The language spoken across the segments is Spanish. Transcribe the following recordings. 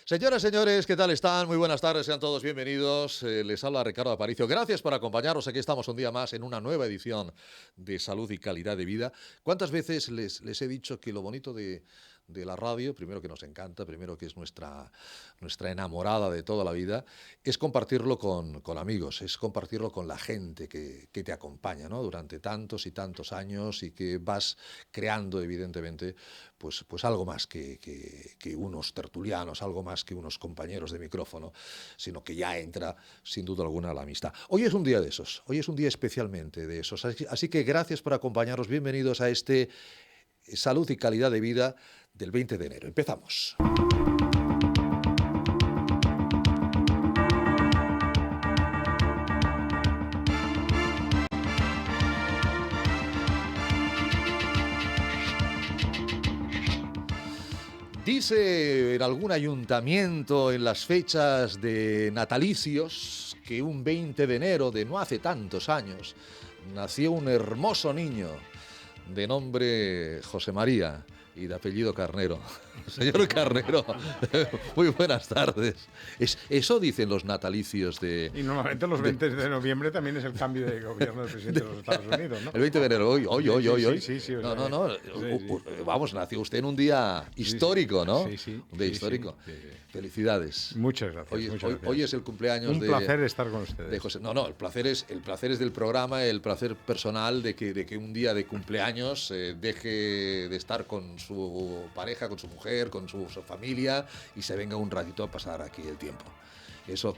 Señoras, señores, ¿qué tal están? Muy buenas tardes, sean todos bienvenidos. Les habla Ricardo Aparicio. Gracias por acompañarnos. Aquí estamos un día más en una nueva edición de Salud y Calidad de Vida. ¿Cuántas veces les he dicho que lo bonito de la radio, primero que nos encanta, primero que es nuestra enamorada de toda la vida, es compartirlo con amigos, es compartirlo con la gente que te acompaña, ¿no? Durante tantos y tantos años y que vas creando, evidentemente, pues algo más que unos tertulianos, algo más que unos compañeros de micrófono, sino que ya entra, sin duda alguna, la amistad. Hoy es un día de esos, hoy es un día especialmente de esos. Así que gracias por acompañarnos, bienvenidos a este Salud y Calidad de Vida del 20 de enero. Empezamos. Dice en algún ayuntamiento en las fechas de natalicios que un 20 de enero de no hace tantos años nació un hermoso niño de nombre José María y de apellido Carnero. Señor Carnero, muy buenas tardes. Eso dicen los natalicios de... Y normalmente los 20 de noviembre también es el cambio de gobierno del presidente de los Estados Unidos, ¿no? El 20 de enero, hoy. Sí. No. Sí. Vamos, nació usted en un día histórico, ¿no? Sí. Un día histórico. Sí. Felicidades. Muchas gracias. Hoy es el cumpleaños un placer estar con ustedes. De José. No, el placer es del programa, el placer personal de que un día de cumpleaños deje de estar con su pareja, con su mujer, con su familia y se venga un ratito a pasar aquí el tiempo. Eso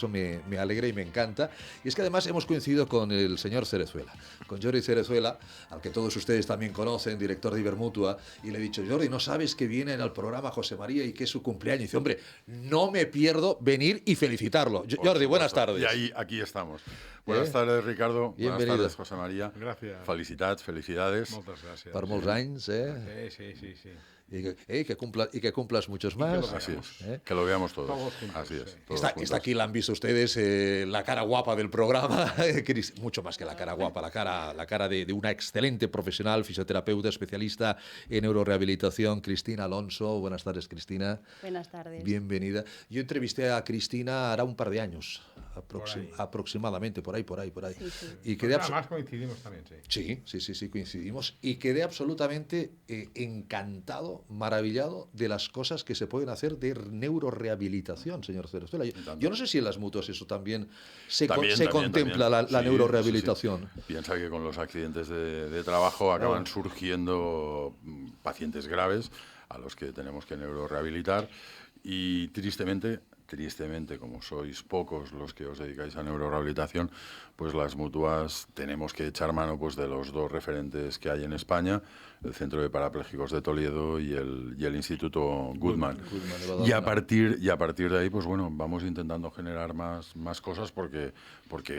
me alegra y me encanta. Y es que además hemos coincidido con el señor Cerezuela, con Jordi Cerezuela, al que todos ustedes también conocen, director de Ibermutua, y le he dicho, Jordi, ¿no sabes que viene al programa José María y que es su cumpleaños? Y dice, hombre, no me pierdo venir y felicitarlo. Jordi, buenas tardes. Y ahí, aquí estamos. Buenas tardes, Ricardo. Bienvenido. Buenas tardes, José María. Gracias. Felicidades. Moltes gràcies. Per molts anys, Sí. Y que cumplas muchos más. Así es. Que lo veamos todos. Todos juntos, Así es. sí. Todos Está juntos. aquí, la han visto ustedes, la cara guapa del programa, mucho más que la cara guapa, la cara de una excelente profesional, fisioterapeuta, especialista en neurorehabilitación, Cristina Alonso. Buenas tardes, Cristina. Buenas tardes. Bienvenida. Yo entrevisté a Cristina hará un par de años, ahí. aproximadamente, por ahí. Sí. Y quedé Además coincidimos también, sí. Sí, coincidimos. Y quedé absolutamente encantado, maravillado de las cosas que se pueden hacer de neurorehabilitación, señor Cerezuela. Yo no sé si en las mutuas eso también se contempla la Sí, neurorehabilitación. sí. Piensa que con los accidentes de trabajo acaban surgiendo pacientes graves a los que tenemos que neurorehabilitar y tristemente, como sois pocos los que os dedicáis a neurorehabilitación, pues las mutuas tenemos que echar mano pues de los dos referentes que hay en España, el Centro de Parapléjicos de Toledo y el Instituto Goodman. Y a partir de ahí, pues bueno, vamos intentando generar más cosas porque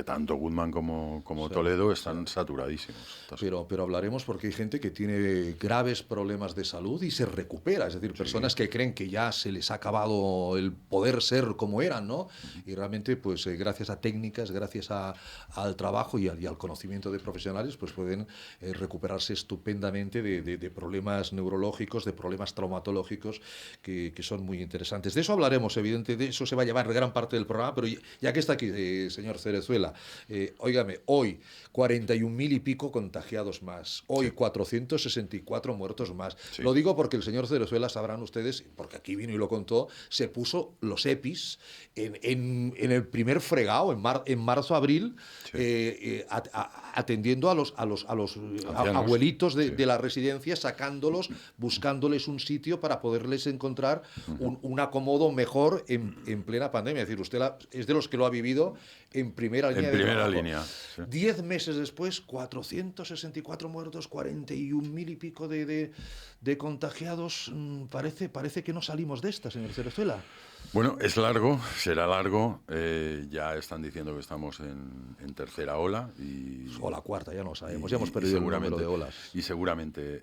tanto Goodman como Toledo están saturadísimos. Pero hablaremos porque hay gente que tiene graves problemas de salud y se recupera, es decir, personas que creen que ya se les ha acabado el poder ser como eran, ¿no? Y realmente, pues gracias a técnicas, gracias al trabajo y al conocimiento de profesionales, pues pueden recuperarse estupendamente de problemas neurológicos, de problemas traumatológicos que son muy interesantes. De eso hablaremos, evidentemente, de eso se va a llevar gran parte del programa, pero ya que está aquí, señor Cerezuela, óigame, hoy 41.000 y pico contagiados más, hoy 464 muertos más. Sí. Lo digo porque el señor Cerezuela, sabrán ustedes, porque aquí vino y lo contó, se puso los EPIs en el primer fregado, en marzo-abril, atendiendo a los abuelitos de la residencia, sacándolos, buscándoles un sitio para poderles encontrar un acomodo mejor en plena pandemia. Es decir, usted es de los que lo ha vivido en primera línea. En primera línea. Sí. 10 meses después, 464 muertos, 41.000 y pico de contagiados. Parece que no salimos de esta, señor Cerezuela. Bueno, es largo, será largo. Ya están diciendo que estamos en tercera ola. O la cuarta, ya no sabemos. Ya hemos perdido el número de olas. Y seguramente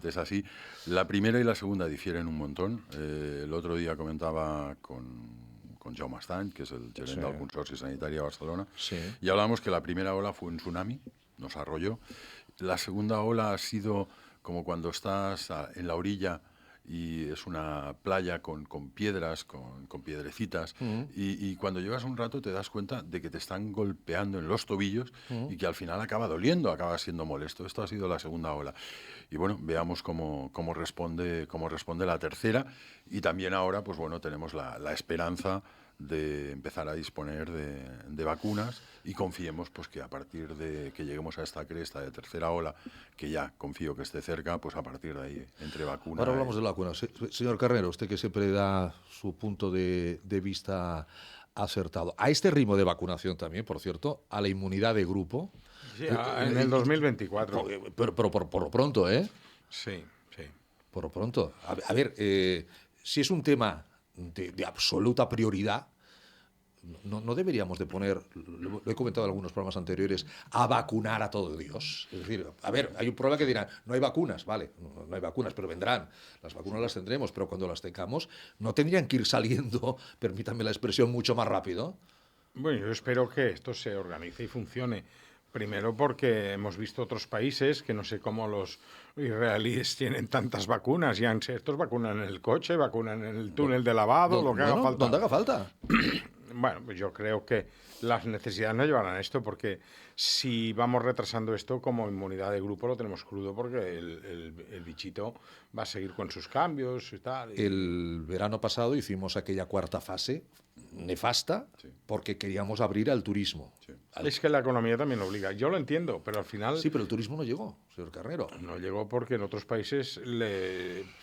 es así. La primera y la segunda difieren un montón. El otro día comentaba con Jaume Estany, que es el gerente del Consorci Sanitari de Barcelona, y hablábamos que la primera ola fue un tsunami, nos arrolló. La segunda ola ha sido como cuando estás en la orilla y es una playa con piedras, con piedrecitas, y cuando llevas un rato te das cuenta de que te están golpeando en los tobillos y que al final acaba doliendo, acaba siendo molesto. Esto ha sido la segunda ola. Y bueno, veamos cómo responde la tercera, y también ahora, pues bueno, tenemos la esperanza de empezar a disponer de vacunas, y confiemos pues que a partir de que lleguemos a esta cresta de tercera ola, que ya confío que esté cerca, pues a partir de ahí, entre vacunas... Ahora hablamos de la vacuna. Señor Carnero, usted que siempre da su punto de vista acertado. A este ritmo de vacunación también, por cierto, a la inmunidad de grupo... Sí, en el 2024. Pero por lo pronto, ¿eh? Sí, sí. Por lo pronto. A ver, si es un tema de absoluta prioridad, no deberíamos de poner, lo he comentado en algunos programas anteriores, a vacunar a todo Dios. Es decir, a ver, hay un problema que dirán, no hay vacunas, vale, no hay vacunas, pero vendrán. Las vacunas las tendremos, pero cuando las tengamos, no tendrían que ir saliendo, permítanme la expresión, mucho más rápido. Bueno, yo espero que esto se organice y funcione. Primero porque hemos visto otros países que no sé cómo los israelíes tienen tantas vacunas. Y estos vacunan en el coche, vacunan en el túnel de lavado, lo que haga falta. Donde haga falta. Bueno, pues yo creo que las necesidades no llevarán a esto, porque si vamos retrasando esto, como inmunidad de grupo lo tenemos crudo, porque el bichito va a seguir con sus cambios y tal. El verano pasado hicimos aquella cuarta fase nefasta, sí, porque queríamos abrir al turismo. Sí. Es que la economía también obliga. Yo lo entiendo, pero al final... Sí, pero el turismo no llegó, señor Carnero. No llegó porque en otros países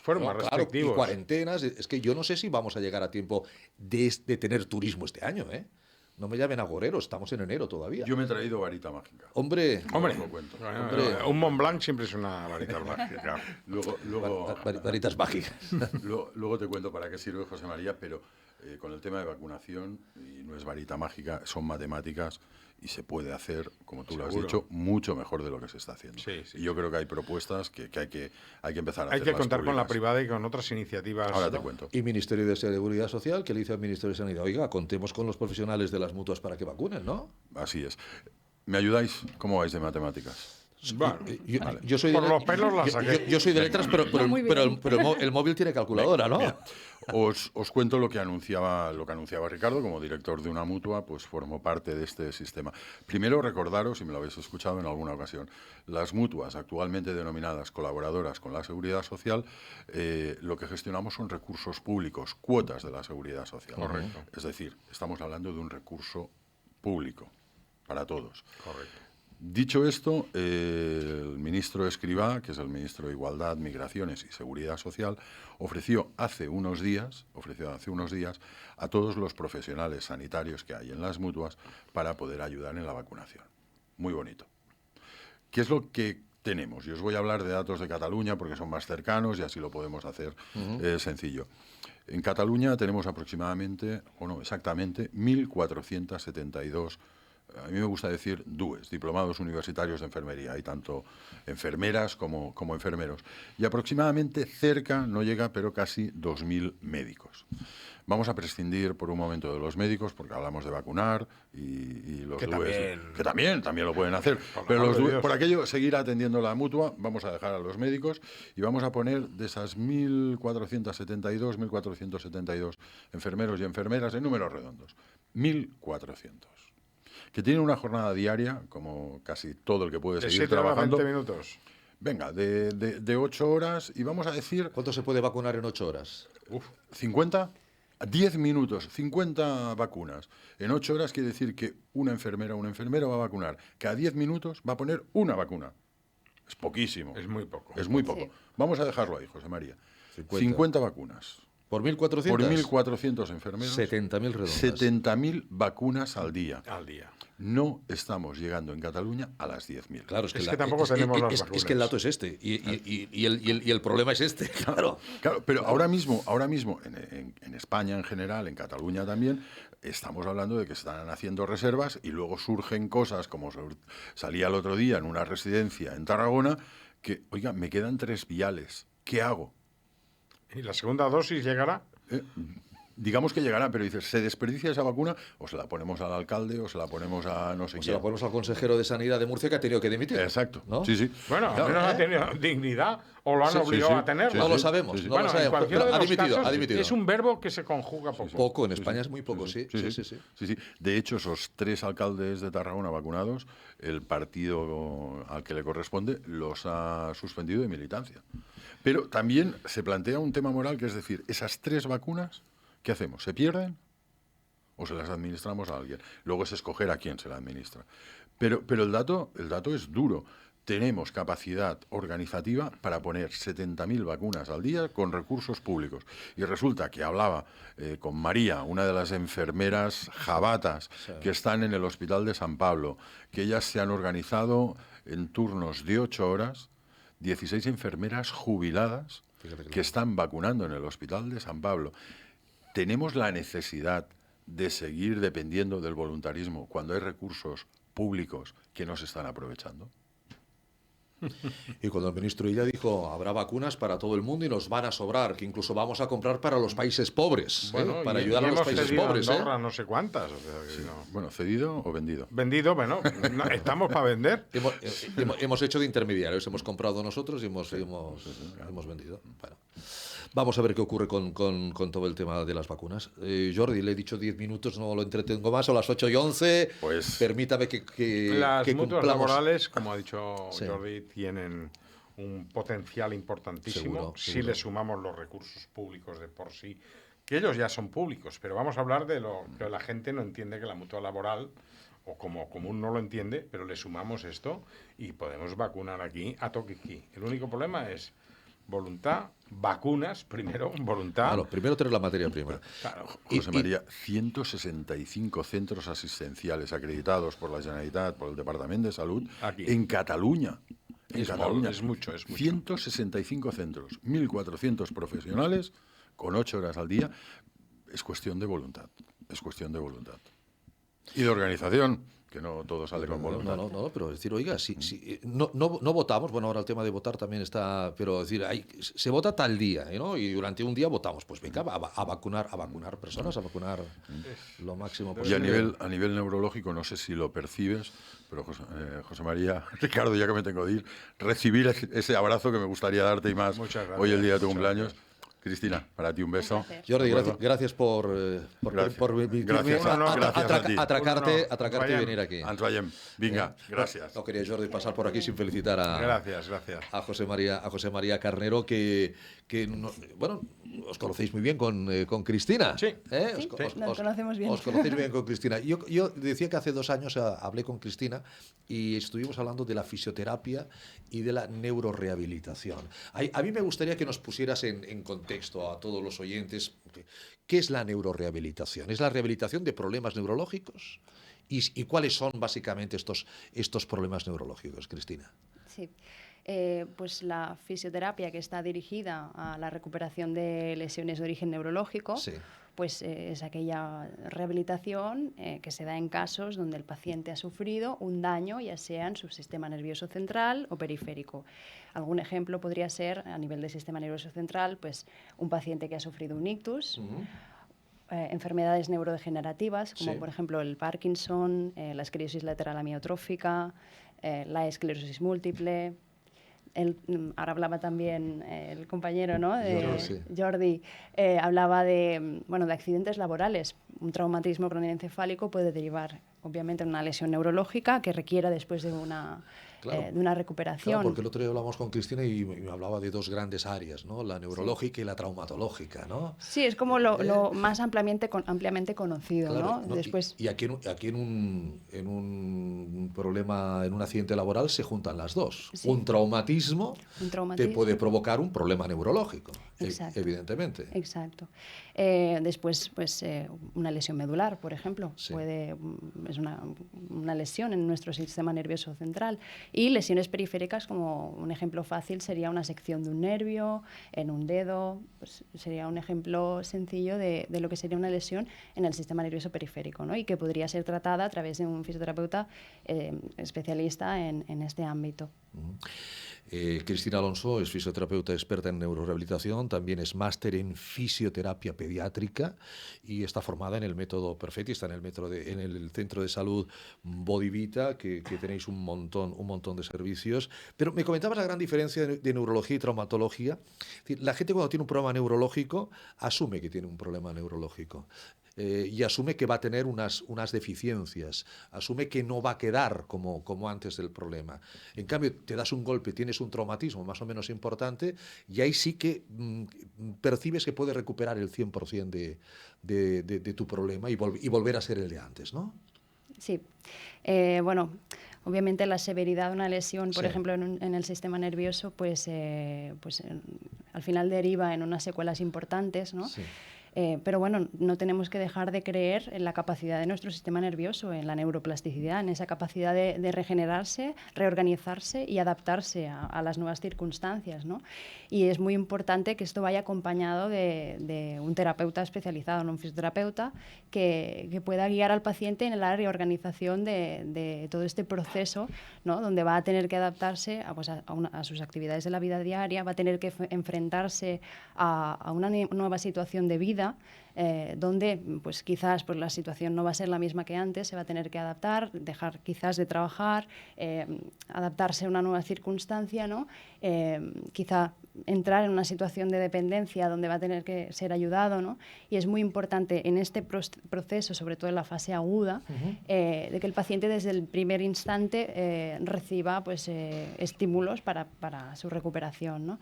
fueron más restrictivos. Y cuarentenas. Es que yo no sé si vamos a llegar a tiempo de tener turismo este año, ¿eh? No me llamen agorero, estamos en enero todavía. Yo me he traído varita mágica. Hombre, lo cuento. Un Mont Blanc siempre es una varita mágica. Varitas mágicas. Luego te cuento para qué sirve, José María, pero con el tema de vacunación, y no es varita mágica, son matemáticas, y se puede hacer, como tú lo has dicho, mucho mejor de lo que se está haciendo. Sí, sí. Y yo creo que hay propuestas que hay que empezar a hacer. Hay que contar con la privada y con otras iniciativas. Ahora te cuento. Y Ministerio de Seguridad Social, que le dice al Ministerio de Sanidad, oiga, contemos con los profesionales de las mutuas para que vacunen, ¿no? Así es. ¿Me ayudáis? ¿Cómo vais de matemáticas? Bueno, yo soy por de los pelos la saqué. Yo soy de letras, pero el móvil tiene calculadora, ¿no? Mira, os cuento lo que anunciaba Ricardo. Como director de una mutua, pues formo parte de este sistema. Primero, recordaros, si me lo habéis escuchado en alguna ocasión, las mutuas actualmente denominadas colaboradoras con la Seguridad Social, lo que gestionamos son recursos públicos, cuotas de la Seguridad Social. Correcto. Es decir, estamos hablando de un recurso público para todos. Correcto. Dicho esto, el ministro Escrivá, que es el ministro de Igualdad, Migraciones y Seguridad Social, ofreció hace unos días a todos los profesionales sanitarios que hay en las mutuas para poder ayudar en la vacunación. Muy bonito. ¿Qué es lo que tenemos? Y os voy a hablar de datos de Cataluña porque son más cercanos y así lo podemos hacer sencillo. En Cataluña tenemos exactamente 1.472. A mí me gusta decir DUES, diplomados universitarios de enfermería. Hay tanto enfermeras como enfermeros. Y aproximadamente cerca, no llega, pero casi 2.000 médicos. Vamos a prescindir por un momento de los médicos, porque hablamos de vacunar y los DUES, que también lo pueden hacer. Pero los DUES, por aquello, seguir atendiendo la mutua, vamos a dejar a los médicos y vamos a poner de esas 1.472 enfermeros y enfermeras en números redondos. 1.400. Que tienen una jornada diaria, como casi todo el que puede seguir trabajando. ¿De 7 a 20 minutos? Venga, de 8 horas, y vamos a decir... ¿Cuánto se puede vacunar en 8 horas? 50, 10 minutos, 50 vacunas. En 8 horas quiere decir que una enfermera o un enfermero va a vacunar. Cada 10 minutos va a poner una vacuna. Es poquísimo. Es muy poco. Es muy poco. Sí. Vamos a dejarlo ahí, José María. 50 vacunas. ¿Por 1.400? Por 1.400 enfermeros. 70.000 redondas. 70.000 vacunas al día. Al día. No estamos llegando en Cataluña a las 10.000. Claro, es que tampoco tenemos las vacunas. Es que el dato es este y el problema es este, claro. Claro, pero ahora mismo en España en general, en Cataluña también, estamos hablando de que se están haciendo reservas y luego surgen cosas como salía el otro día en una residencia en Tarragona que, oiga, me quedan 3 viales. ¿Qué hago? ¿Y la segunda dosis llegará? digamos que llegará, pero dices, ¿se desperdicia esa vacuna? O se la ponemos al alcalde, o se la ponemos a no sé O quién. se la ponemos al consejero de Sanidad de Murcia que ha tenido que dimitir. Exacto, ¿no? sí, sí. Bueno, Claro. al menos ha tenido dignidad o lo han obligado a tenerlo. No lo sabemos, no lo Bueno, en sabemos. cualquiera Pero de ha los dimitido, casos ha dimitido. es un verbo que se conjuga poco. Poco, en España es muy poco, sí. Sí. De hecho, esos 3 alcaldes de Tarragona vacunados, el partido al que le corresponde los ha suspendido de militancia. Pero también se plantea un tema moral, que es decir, esas 3 vacunas, ¿qué hacemos? ¿Se pierden o se las administramos a alguien? Luego es escoger a quién se la administra. Pero el dato es duro. Tenemos capacidad organizativa para poner 70.000 vacunas al día con recursos públicos. Y resulta que hablaba con María, una de las enfermeras jabatas que están en el Hospital de San Pablo, que ellas se han organizado en turnos de 8 horas, 16 enfermeras jubiladas que están vacunando en el Hospital de San Pablo. Tenemos la necesidad de seguir dependiendo del voluntarismo cuando hay recursos públicos que no se están aprovechando. Y cuando el ministro Illa dijo, habrá vacunas para todo el mundo y nos van a sobrar, que incluso vamos a comprar para los países pobres, Bueno, para y ayudar a los hemos países cedido a pobres. Andorra no sé cuántas. O sea, que no. Bueno, ¿cedido o vendido? Vendido, bueno, estamos para vender. Hemos hecho de intermediarios, hemos comprado nosotros y hemos vendido. Bueno, vamos a ver qué ocurre con todo el tema de las vacunas. Jordi, le he dicho 10 minutos, no lo entretengo más, son las 8:11. Pues permítame que Las mutuas cumplamos. laborales, como ha dicho Sí. Jordi, tienen un potencial importantísimo Seguro, si seguro. le sumamos los recursos públicos de por sí, que ellos ya son públicos, pero vamos a hablar de lo que la gente no entiende, que la mutua laboral, o como común no lo entiende, pero le sumamos esto y podemos vacunar aquí a toquiquí. El único problema es voluntad, vacunas, primero, voluntad. Claro, primero tener la materia prima. Claro. José María, 165 centros asistenciales acreditados por la Generalitat, por el Departamento de Salud, Aquí. en Cataluña. En Es Cataluña. es mucho, es mucho. 165 centros, 1.400 profesionales, con 8 horas al día. Es cuestión de voluntad. Es cuestión de voluntad. Y de organización, que no todo sale con voluntad. No, pero es decir, oiga, si no votamos, bueno, ahora el tema de votar también está, pero es decir, se vota tal día, ¿no? Y durante un día votamos, pues venga, a vacunar personas, a vacunar lo máximo Y posible. a nivel neurológico, no sé si lo percibes, pero José María, Ricardo, ya que me tengo que ir, recibir ese abrazo que me gustaría darte y más Muchas gracias, hoy el día de tu muchas cumpleaños. Cristina, para ti un beso. Un placer. Jordi, ¿De acuerdo? gracias por Gracias. permitirme Gracias a ti. atracarte y Vayam. venir aquí. Ens veiem. Vinga, gracias. No quería Jordi pasar por aquí sin felicitar Gracias. a José María Carnero, que bueno, os conocéis muy bien con Cristina. Sí. Sí, nos conocemos bien. Os conocéis bien con Cristina. Yo decía que hace 2 años hablé con Cristina y estuvimos hablando de la fisioterapia y de la neurorehabilitación. A mí me gustaría que nos pusieras en contexto a todos los oyentes qué es la neurorehabilitación. ¿Es la rehabilitación de problemas neurológicos? ¿Y cuáles son básicamente estos problemas neurológicos, Cristina? Sí. Pues la fisioterapia, que está dirigida a la recuperación de lesiones de origen neurológico, Sí. pues es aquella rehabilitación que se da en casos donde el paciente ha sufrido un daño, ya sea en su sistema nervioso central o periférico. Algún ejemplo podría ser, a nivel del sistema nervioso central, pues un paciente que ha sufrido un ictus, enfermedades neurodegenerativas, como Sí. por ejemplo el Parkinson, la esclerosis lateral amiotrófica, la esclerosis múltiple. Ahora hablaba también el compañero, ¿no? Jordi, hablaba de accidentes laborales. Un traumatismo craneoencefálico puede derivar, obviamente, en una lesión neurológica que requiera después de una recuperación. Claro, porque el otro día hablamos con Cristina y me hablaba de 2 grandes áreas, ¿no? La neurológica y la traumatológica, ¿no? Sí, es como lo más ampliamente conocido, Claro, ¿no? Después... Y aquí en un problema, en un accidente laboral, se juntan las dos. Sí. Un traumatismo te puede provocar un problema neurológico, Exacto. evidentemente. Exacto. Después, pues, una lesión medular, por ejemplo, Sí. es una lesión en nuestro sistema nervioso central. Y lesiones periféricas, como un ejemplo fácil, sería una sección de un nervio, en un dedo, pues sería un ejemplo sencillo de lo que sería una lesión en el sistema nervioso periférico, ¿no? Y que podría ser tratada a través de un fisioterapeuta especialista en este ámbito. Cristina Alonso es fisioterapeuta experta en neurorehabilitación, también es máster en fisioterapia pediátrica y está formada en el método Perfetti, está en en el centro de salud Bodivita, que tenéis un montón de servicios. Pero me comentabas la gran diferencia de neurología y traumatología. Es decir, la gente cuando tiene un problema neurológico asume que tiene un problema neurológico. Y asume que va a tener unas deficiencias, asume que no va a quedar como antes del problema. En cambio, te das un golpe, tienes un traumatismo más o menos importante y ahí sí que percibes que puedes recuperar el 100% de tu problema y volver a ser el de antes, ¿no? Sí. Bueno, obviamente la severidad de una lesión, por ejemplo, en el sistema nervioso, pues al final deriva en unas secuelas importantes, ¿no? Sí. Pero bueno, no tenemos que dejar de creer en la capacidad de nuestro sistema nervioso, en la neuroplasticidad, en esa capacidad de regenerarse, reorganizarse y adaptarse a las nuevas circunstancias, ¿no? Y es muy importante que esto vaya acompañado de un terapeuta especializado, un fisioterapeuta, que pueda guiar al paciente en la reorganización de todo este proceso, ¿no? Donde va a tener que adaptarse a sus actividades de la vida diaria, va a tener que enfrentarse a una nueva situación de vida, donde pues quizás pues, la situación no va a ser la misma que antes, se va a tener que adaptar, dejar quizás de trabajar, adaptarse a una nueva circunstancia, ¿no? Quizá entrar en una situación de dependencia donde va a tener que ser ayudado, ¿no? Y es muy importante en este proceso, sobre todo en la fase aguda, de que el paciente desde el primer instante reciba pues, estímulos para su recuperación, ¿no?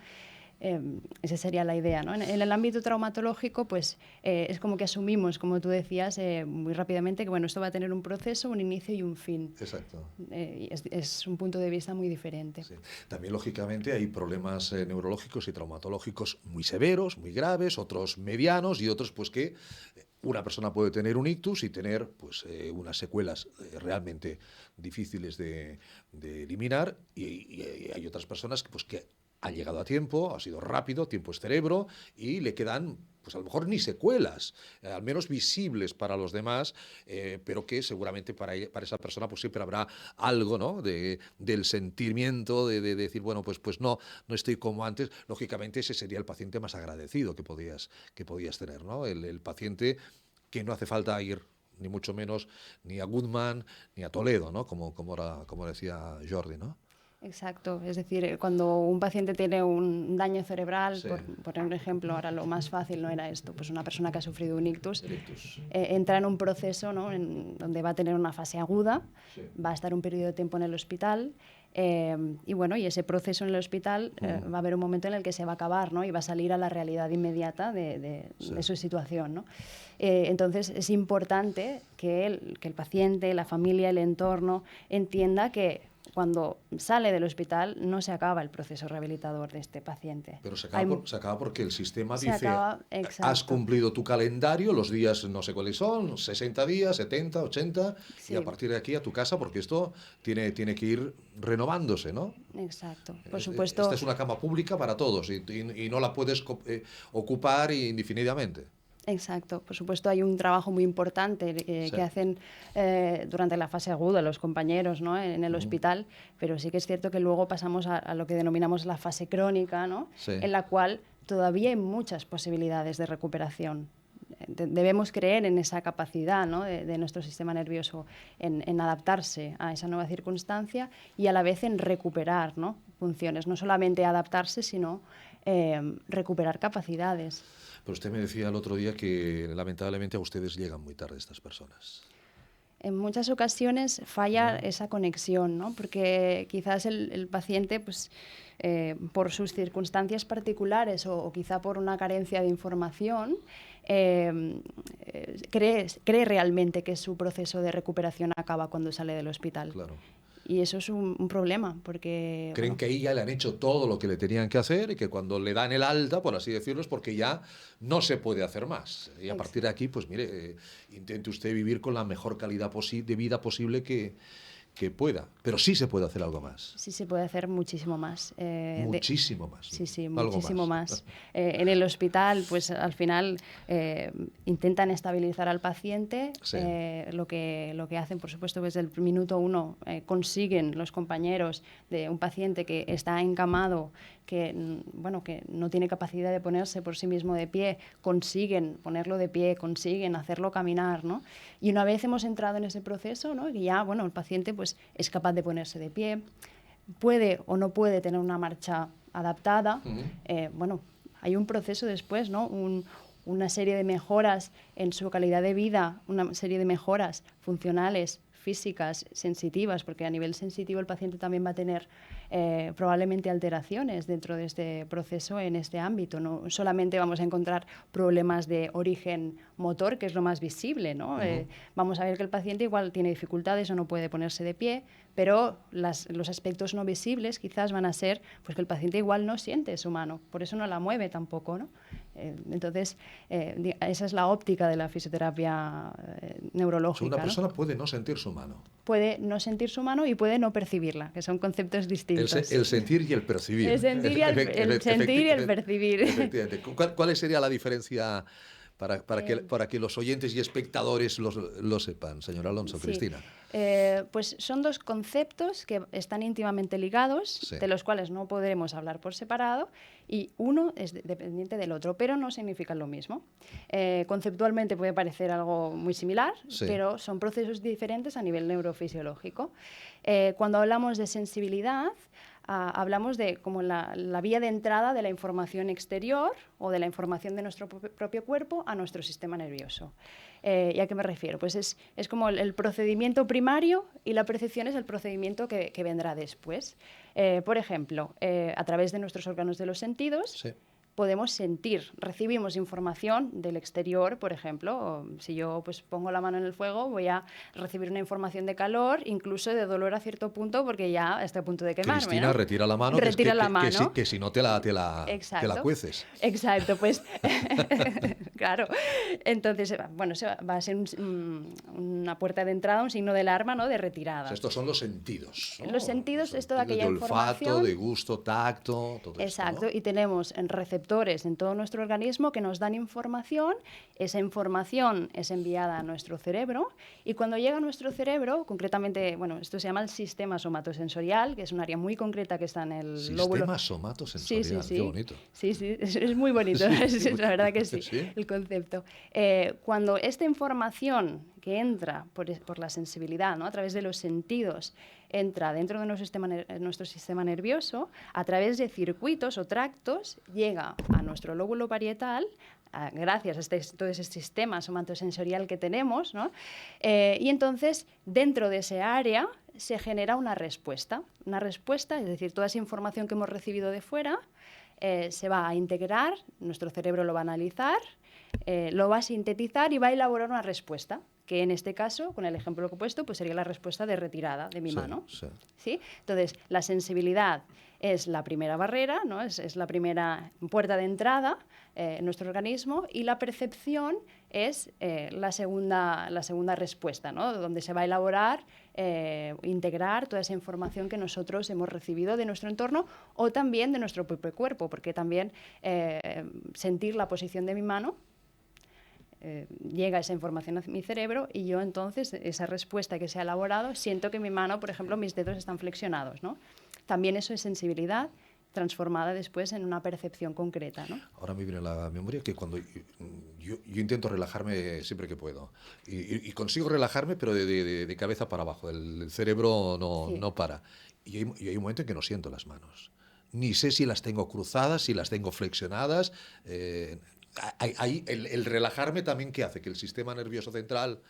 Esa sería la idea, ¿no? En el ámbito traumatológico, pues es como que asumimos, como tú decías, muy rápidamente que bueno, esto va a tener un proceso, un inicio y un fin. Exacto. Es un punto de vista muy diferente. Sí. También, lógicamente, hay problemas neurológicos y traumatológicos muy severos, muy graves, otros medianos y otros pues que una persona puede tener un ictus y tener pues, unas secuelas realmente difíciles de eliminar y hay otras personas que, pues, que han llegado a tiempo, ha sido rápido, tiempo es cerebro y le quedan, pues a lo mejor ni secuelas, al menos visibles para los demás, pero que seguramente para esa persona pues siempre habrá algo, ¿no? del sentimiento de decir, bueno, pues no estoy como antes. Lógicamente ese sería el paciente más agradecido que podías tener, ¿no? El paciente que no hace falta ir ni mucho menos ni a Goodman ni a Toledo, ¿no? Como decía Jordi, ¿no? Exacto, es decir, cuando un paciente tiene un daño cerebral, Sí. por un ejemplo, ahora lo más fácil no era esto, pues una persona que ha sufrido un ictus, entra en un proceso, ¿no? Donde va a tener una fase aguda, sí. Va a estar un periodo de tiempo en el hospital y bueno, y ese proceso en el hospital va a haber un momento en el que se va a acabar, ¿no? Y va a salir a la realidad inmediata de su situación, ¿no? Entonces es importante que el paciente, la familia, el entorno entienda que cuando sale del hospital no se acaba el proceso rehabilitador de este paciente. Pero se acaba porque el sistema dice, has cumplido tu calendario, los días no sé cuáles son, 60 días, 70, 80, sí. Y a partir de aquí a tu casa, porque esto tiene que ir renovándose, ¿no? Exacto, por supuesto. Esta es una cama pública para todos y no la puedes ocupar indefinidamente. Exacto, por supuesto hay un trabajo muy importante que hacen durante la fase aguda los compañeros, ¿no? En el hospital, pero sí que es cierto que luego pasamos a lo que denominamos la fase crónica, ¿no? Sí. En la cual todavía hay muchas posibilidades de recuperación. Debemos creer en esa capacidad, ¿no? de nuestro sistema nervioso en adaptarse a esa nueva circunstancia y a la vez en recuperar, ¿no? Funciones, no solamente adaptarse, sino recuperar capacidades. Pero usted me decía el otro día que lamentablemente a ustedes llegan muy tarde estas personas. En muchas ocasiones falla esa conexión, ¿no? Porque quizás el paciente, pues, por sus circunstancias particulares o quizá por una carencia de información, cree realmente que su proceso de recuperación acaba cuando sale del hospital. Claro. Y eso es un problema, porque... Creen que ahí ya le han hecho todo lo que le tenían que hacer y que cuando le dan el alta, por así decirlo, es porque ya no se puede hacer más. Y a partir de aquí, pues mire, intente usted vivir con la mejor calidad de vida posible que que pueda, pero sí se puede hacer algo más. Sí se puede hacer muchísimo más. Muchísimo más. Sí, sí, Algo muchísimo más. En el hospital, pues al final intentan estabilizar al paciente. Sí. Lo que hacen, por supuesto, desde el minuto 1 consiguen los compañeros de un paciente que está encamado, que no tiene capacidad de ponerse por sí mismo de pie, consiguen ponerlo de pie, consiguen hacerlo caminar, ¿no? Y una vez hemos entrado en ese proceso, ¿no? Y ya, el paciente pues es capaz de ponerse de pie, puede o no puede tener una marcha adaptada. Hay un proceso después, ¿no? Una serie de mejoras en su calidad de vida, una serie de mejoras funcionales, físicas, sensitivas, porque a nivel sensitivo el paciente también va a tener probablemente alteraciones dentro de este proceso en este ámbito. No solamente vamos a encontrar problemas de origen motor, que es lo más visible, ¿no? Vamos a ver que el paciente igual tiene dificultades o no puede ponerse de pie, pero los aspectos no visibles quizás van a ser pues, que el paciente igual no siente su mano, por eso no la mueve tampoco, ¿no? Entonces, esa es la óptica de la fisioterapia neurológica. Una persona, ¿no? Puede no sentir su mano. Puede no sentir su mano y puede no percibirla, que son conceptos distintos. El sentir y el percibir. El sentir y el percibir. Efectivamente. ¿Cuál sería la diferencia para que los oyentes y espectadores lo sepan, señor Alonso, sí. Cristina? Pues son dos conceptos que están íntimamente ligados, Sí. de los cuales no podremos hablar por separado, y uno es dependiente del otro, pero no significan lo mismo. Conceptualmente puede parecer algo muy similar, Sí. pero son procesos diferentes a nivel neurofisiológico. Cuando hablamos de sensibilidad, hablamos de como la vía de entrada de la información exterior o de la información de nuestro propio cuerpo a nuestro sistema nervioso. ¿Y a qué me refiero? Pues es como el procedimiento primario y la percepción es el procedimiento que vendrá después. Por ejemplo, a través de nuestros órganos de los sentidos, Sí. podemos sentir, recibimos información del exterior, por ejemplo, si yo pues pongo la mano en el fuego, voy a recibir una información de calor, incluso de dolor a cierto punto, porque ya está a punto de quemarme, Cristina, ¿no? retira la mano, Retira la mano. Que si no te la cueces. Exacto, pues claro. Entonces, va a ser una puerta de entrada, un signo de alarma, ¿no? De retirada. O sea, estos son los sentidos, ¿no? Los sentidos es toda aquella de olfato, información. de gusto, tacto, todo Exacto, esto, ¿no? y tenemos en receptores en todo nuestro organismo que nos dan información. Esa información es enviada a nuestro cerebro y cuando llega a nuestro cerebro, concretamente, esto se llama el sistema somatosensorial, que es un área muy concreta que está en el lóbulo. Sistema somatosensorial, Sí. qué bonito. Sí, es muy bonito, la verdad que sí, ¿Sí? el concepto. Cuando esta información que entra por la sensibilidad, ¿no? A través de los sentidos, entra dentro de nuestro sistema nervioso, a través de circuitos o tractos, llega a nuestro lóbulo parietal, gracias a todo ese sistema somatosensorial que tenemos, ¿no? Y entonces, dentro de ese área, se genera una respuesta. Una respuesta, es decir, toda esa información que hemos recibido de fuera, se va a integrar, nuestro cerebro lo va a analizar, lo va a sintetizar y va a elaborar una respuesta, que en este caso, con el ejemplo que he puesto, pues sería la respuesta de retirada de mi mano. ¿Sí? Entonces, la sensibilidad es la primera barrera, ¿no? Es la primera puerta de entrada en nuestro organismo, y la percepción es la segunda respuesta, ¿no? Donde se va a elaborar, integrar toda esa información que nosotros hemos recibido de nuestro entorno o también de nuestro propio cuerpo, porque también sentir la posición de mi mano, llega esa información a mi cerebro y yo entonces, esa respuesta que se ha elaborado, siento que mi mano, por ejemplo, mis dedos están flexionados, ¿no? También eso es sensibilidad transformada después en una percepción concreta, ¿no? Ahora me viene a la memoria que cuando yo intento relajarme siempre que puedo y consigo relajarme, pero de cabeza para abajo, el cerebro no para. Y hay un momento en que no siento las manos. Ni sé si las tengo cruzadas, si las tengo flexionadas. Ahí el relajarme también, ¿qué hace? Que el sistema nervioso central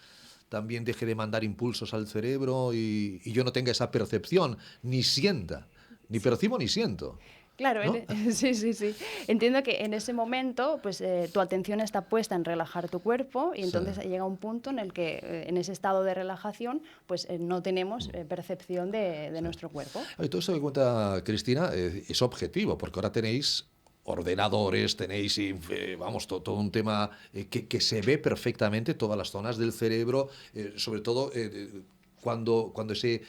también deje de mandar impulsos al cerebro y yo no tenga esa percepción, ni sienta, ni percibo ni siento. Claro, ¿no? Sí. Entiendo que en ese momento pues, tu atención está puesta en relajar tu cuerpo y entonces llega un punto en el que en ese estado de relajación pues no tenemos percepción de nuestro cuerpo. Y todo esto que cuenta Cristina es objetivo, porque ahora tenéis ordenadores, tenéis, todo un tema que se ve perfectamente todas las zonas del cerebro, sobre todo cuando se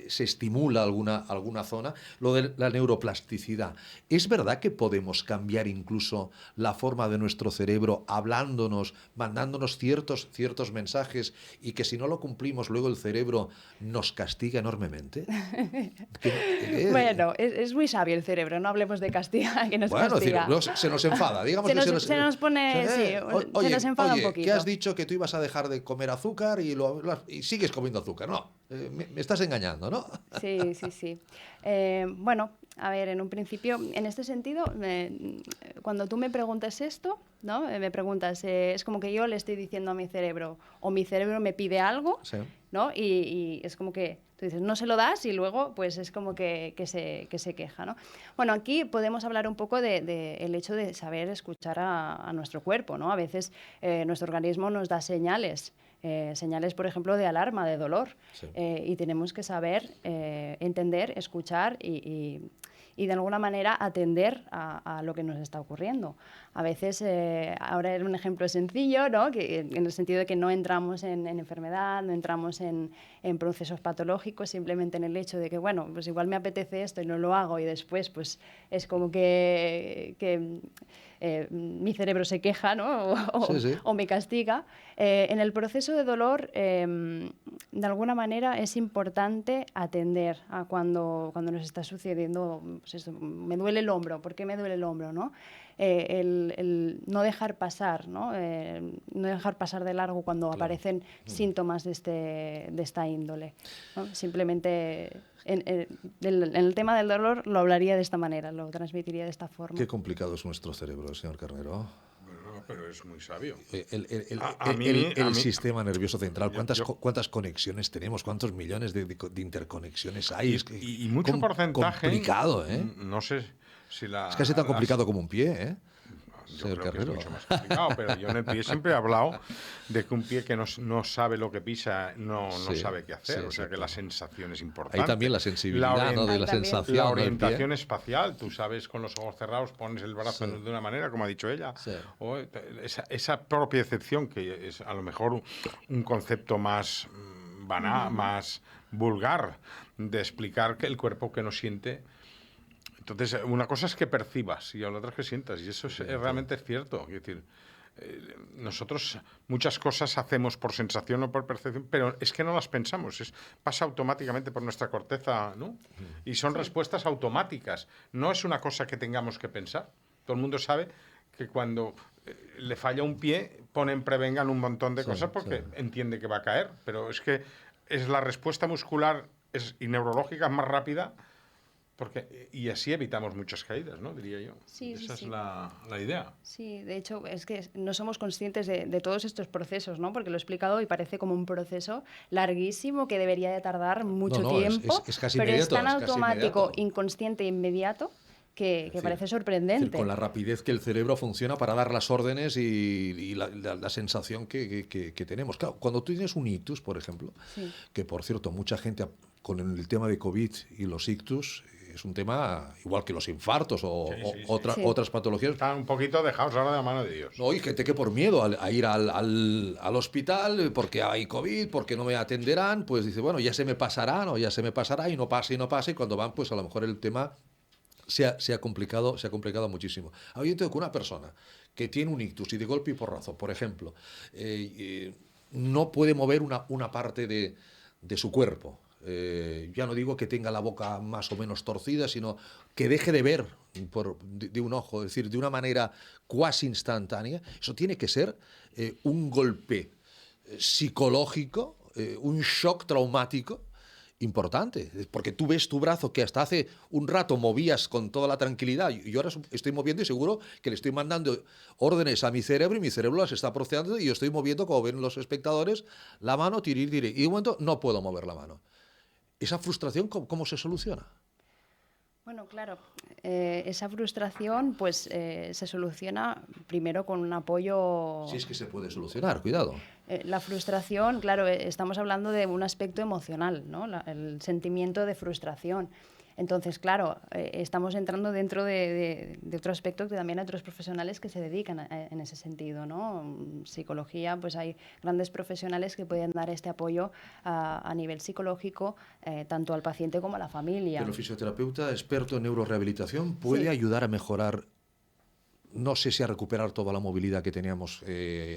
estimula alguna zona, lo de la neuroplasticidad. ¿Es verdad que podemos cambiar incluso la forma de nuestro cerebro hablándonos, mandándonos ciertos mensajes y que si no lo cumplimos luego el cerebro nos castiga enormemente? Bueno, es muy sabio el cerebro, no hablemos de castiga, que nos castiga. Bueno, se nos enfada, digamos que se nos pone, se nos enfada un poquito. ¿Qué has dicho que tú ibas a dejar de comer azúcar y sigues comiendo azúcar? No, me estás engañando, ¿no? Sí, sí, sí. Bueno, a ver, en un principio, en este sentido, cuando tú me preguntas esto, ¿no? Me preguntas, es como que yo le estoy diciendo a mi cerebro, o mi cerebro me pide algo, sí, ¿no? Y es como que tú dices, no se lo das y luego pues es como que se queja, ¿no? Bueno, aquí podemos hablar un poco de el hecho de saber escuchar a nuestro cuerpo, ¿no? A veces nuestro organismo nos da señales, por ejemplo, de alarma, de dolor, sí, y tenemos que saber entender, escuchar y de alguna manera atender a lo que nos está ocurriendo. A veces, ahora era un ejemplo sencillo, ¿no? Que, en el sentido de que no entramos en enfermedad, no entramos en procesos patológicos, simplemente en el hecho de que, bueno, pues igual me apetece esto y no lo hago y después pues es como que mi cerebro se queja, ¿no? O me castiga. En el proceso de dolor, de alguna manera es importante atender a cuando nos está sucediendo, pues eso, me duele el hombro, ¿por qué me duele el hombro, no? El no dejar pasar, ¿no? No dejar pasar de largo cuando aparecen síntomas de esta índole, ¿no? Simplemente en el tema del dolor lo hablaría de esta manera, lo transmitiría de esta forma. Qué complicado es nuestro cerebro, señor Carnero. Bueno, pero es muy sabio. El sistema nervioso central, ¿cuántas conexiones tenemos? ¿Cuántos millones de interconexiones hay? Y mucho porcentaje. Complicado, ¿eh? No sé si es casi tan complicado como un pie, ¿eh? Yo creo que es mucho más complicado, pero yo en el pie siempre he hablado de que un pie que no sabe lo que pisa no sabe qué hacer, o sea que la sensación es importante. Hay también la sensibilidad, ¿no? De la sensación. La orientación espacial, tú sabes, con los ojos cerrados pones el brazo de una manera, como ha dicho ella. Sí. O esa propiocepción, que es a lo mejor un concepto más banal, más vulgar, de explicar que el cuerpo que no siente. Entonces, una cosa es que percibas y la otra es que sientas, y eso realmente es cierto. Es decir, nosotros muchas cosas hacemos por sensación o por percepción, pero es que no las pensamos, pasa automáticamente por nuestra corteza, ¿no? Y son respuestas automáticas, no es una cosa que tengamos que pensar. Todo el mundo sabe que cuando le falla un pie, ponen prevengan un montón de cosas porque entiende que va a caer, pero es que es la respuesta muscular y neurológica más rápida. Y así evitamos muchas caídas, ¿no? Diría yo. Sí, Esa sí, es la idea. Sí, de hecho, es que no somos conscientes de todos estos procesos, ¿no? Porque lo he explicado y parece como un proceso larguísimo que debería de tardar mucho tiempo. Es casi pero inmediato, es tan automático, inconsciente e inmediato que parece sorprendente. Es decir, con la rapidez que el cerebro funciona para dar las órdenes y la sensación que tenemos. Claro, cuando tú tienes un ictus, por ejemplo, que por cierto, mucha gente con el tema de COVID y los ictus es un tema igual que los infartos o otras patologías. Están un poquito dejados ahora de la mano de Dios. No, hay gente que por miedo a ir al hospital porque hay COVID, porque no me atenderán, pues dice, bueno, ya se me pasará y no pasa, y cuando van, pues a lo mejor el tema se ha complicado muchísimo. Ahora yo tengo que una persona que tiene un ictus y de golpe y porrazo, por ejemplo, no puede mover una parte de su cuerpo. Ya no digo que tenga la boca más o menos torcida, sino que deje de ver de un ojo, es decir, de una manera cuasi instantánea. Eso tiene que ser un golpe psicológico, un shock traumático importante, porque tú ves tu brazo que hasta hace un rato movías con toda la tranquilidad y ahora estoy moviendo y seguro que le estoy mandando órdenes a mi cerebro y mi cerebro las está procesando y yo estoy moviendo, como ven los espectadores, la mano, tirir, y de un momento no puedo mover la mano. ¿Esa frustración cómo se soluciona? Bueno, claro, esa frustración pues se soluciona primero con un apoyo... Si es que se puede solucionar, cuidado. La frustración, claro, estamos hablando de un aspecto emocional, ¿no? El sentimiento de frustración. Entonces, claro, estamos entrando dentro de otro aspecto que también hay otros profesionales que se dedican en ese sentido, ¿no? Psicología, pues hay grandes profesionales que pueden dar este apoyo a nivel psicológico, tanto al paciente como a la familia. Pero el fisioterapeuta experto en neurorehabilitación puede ayudar a mejorar, no sé si a recuperar toda la movilidad que teníamos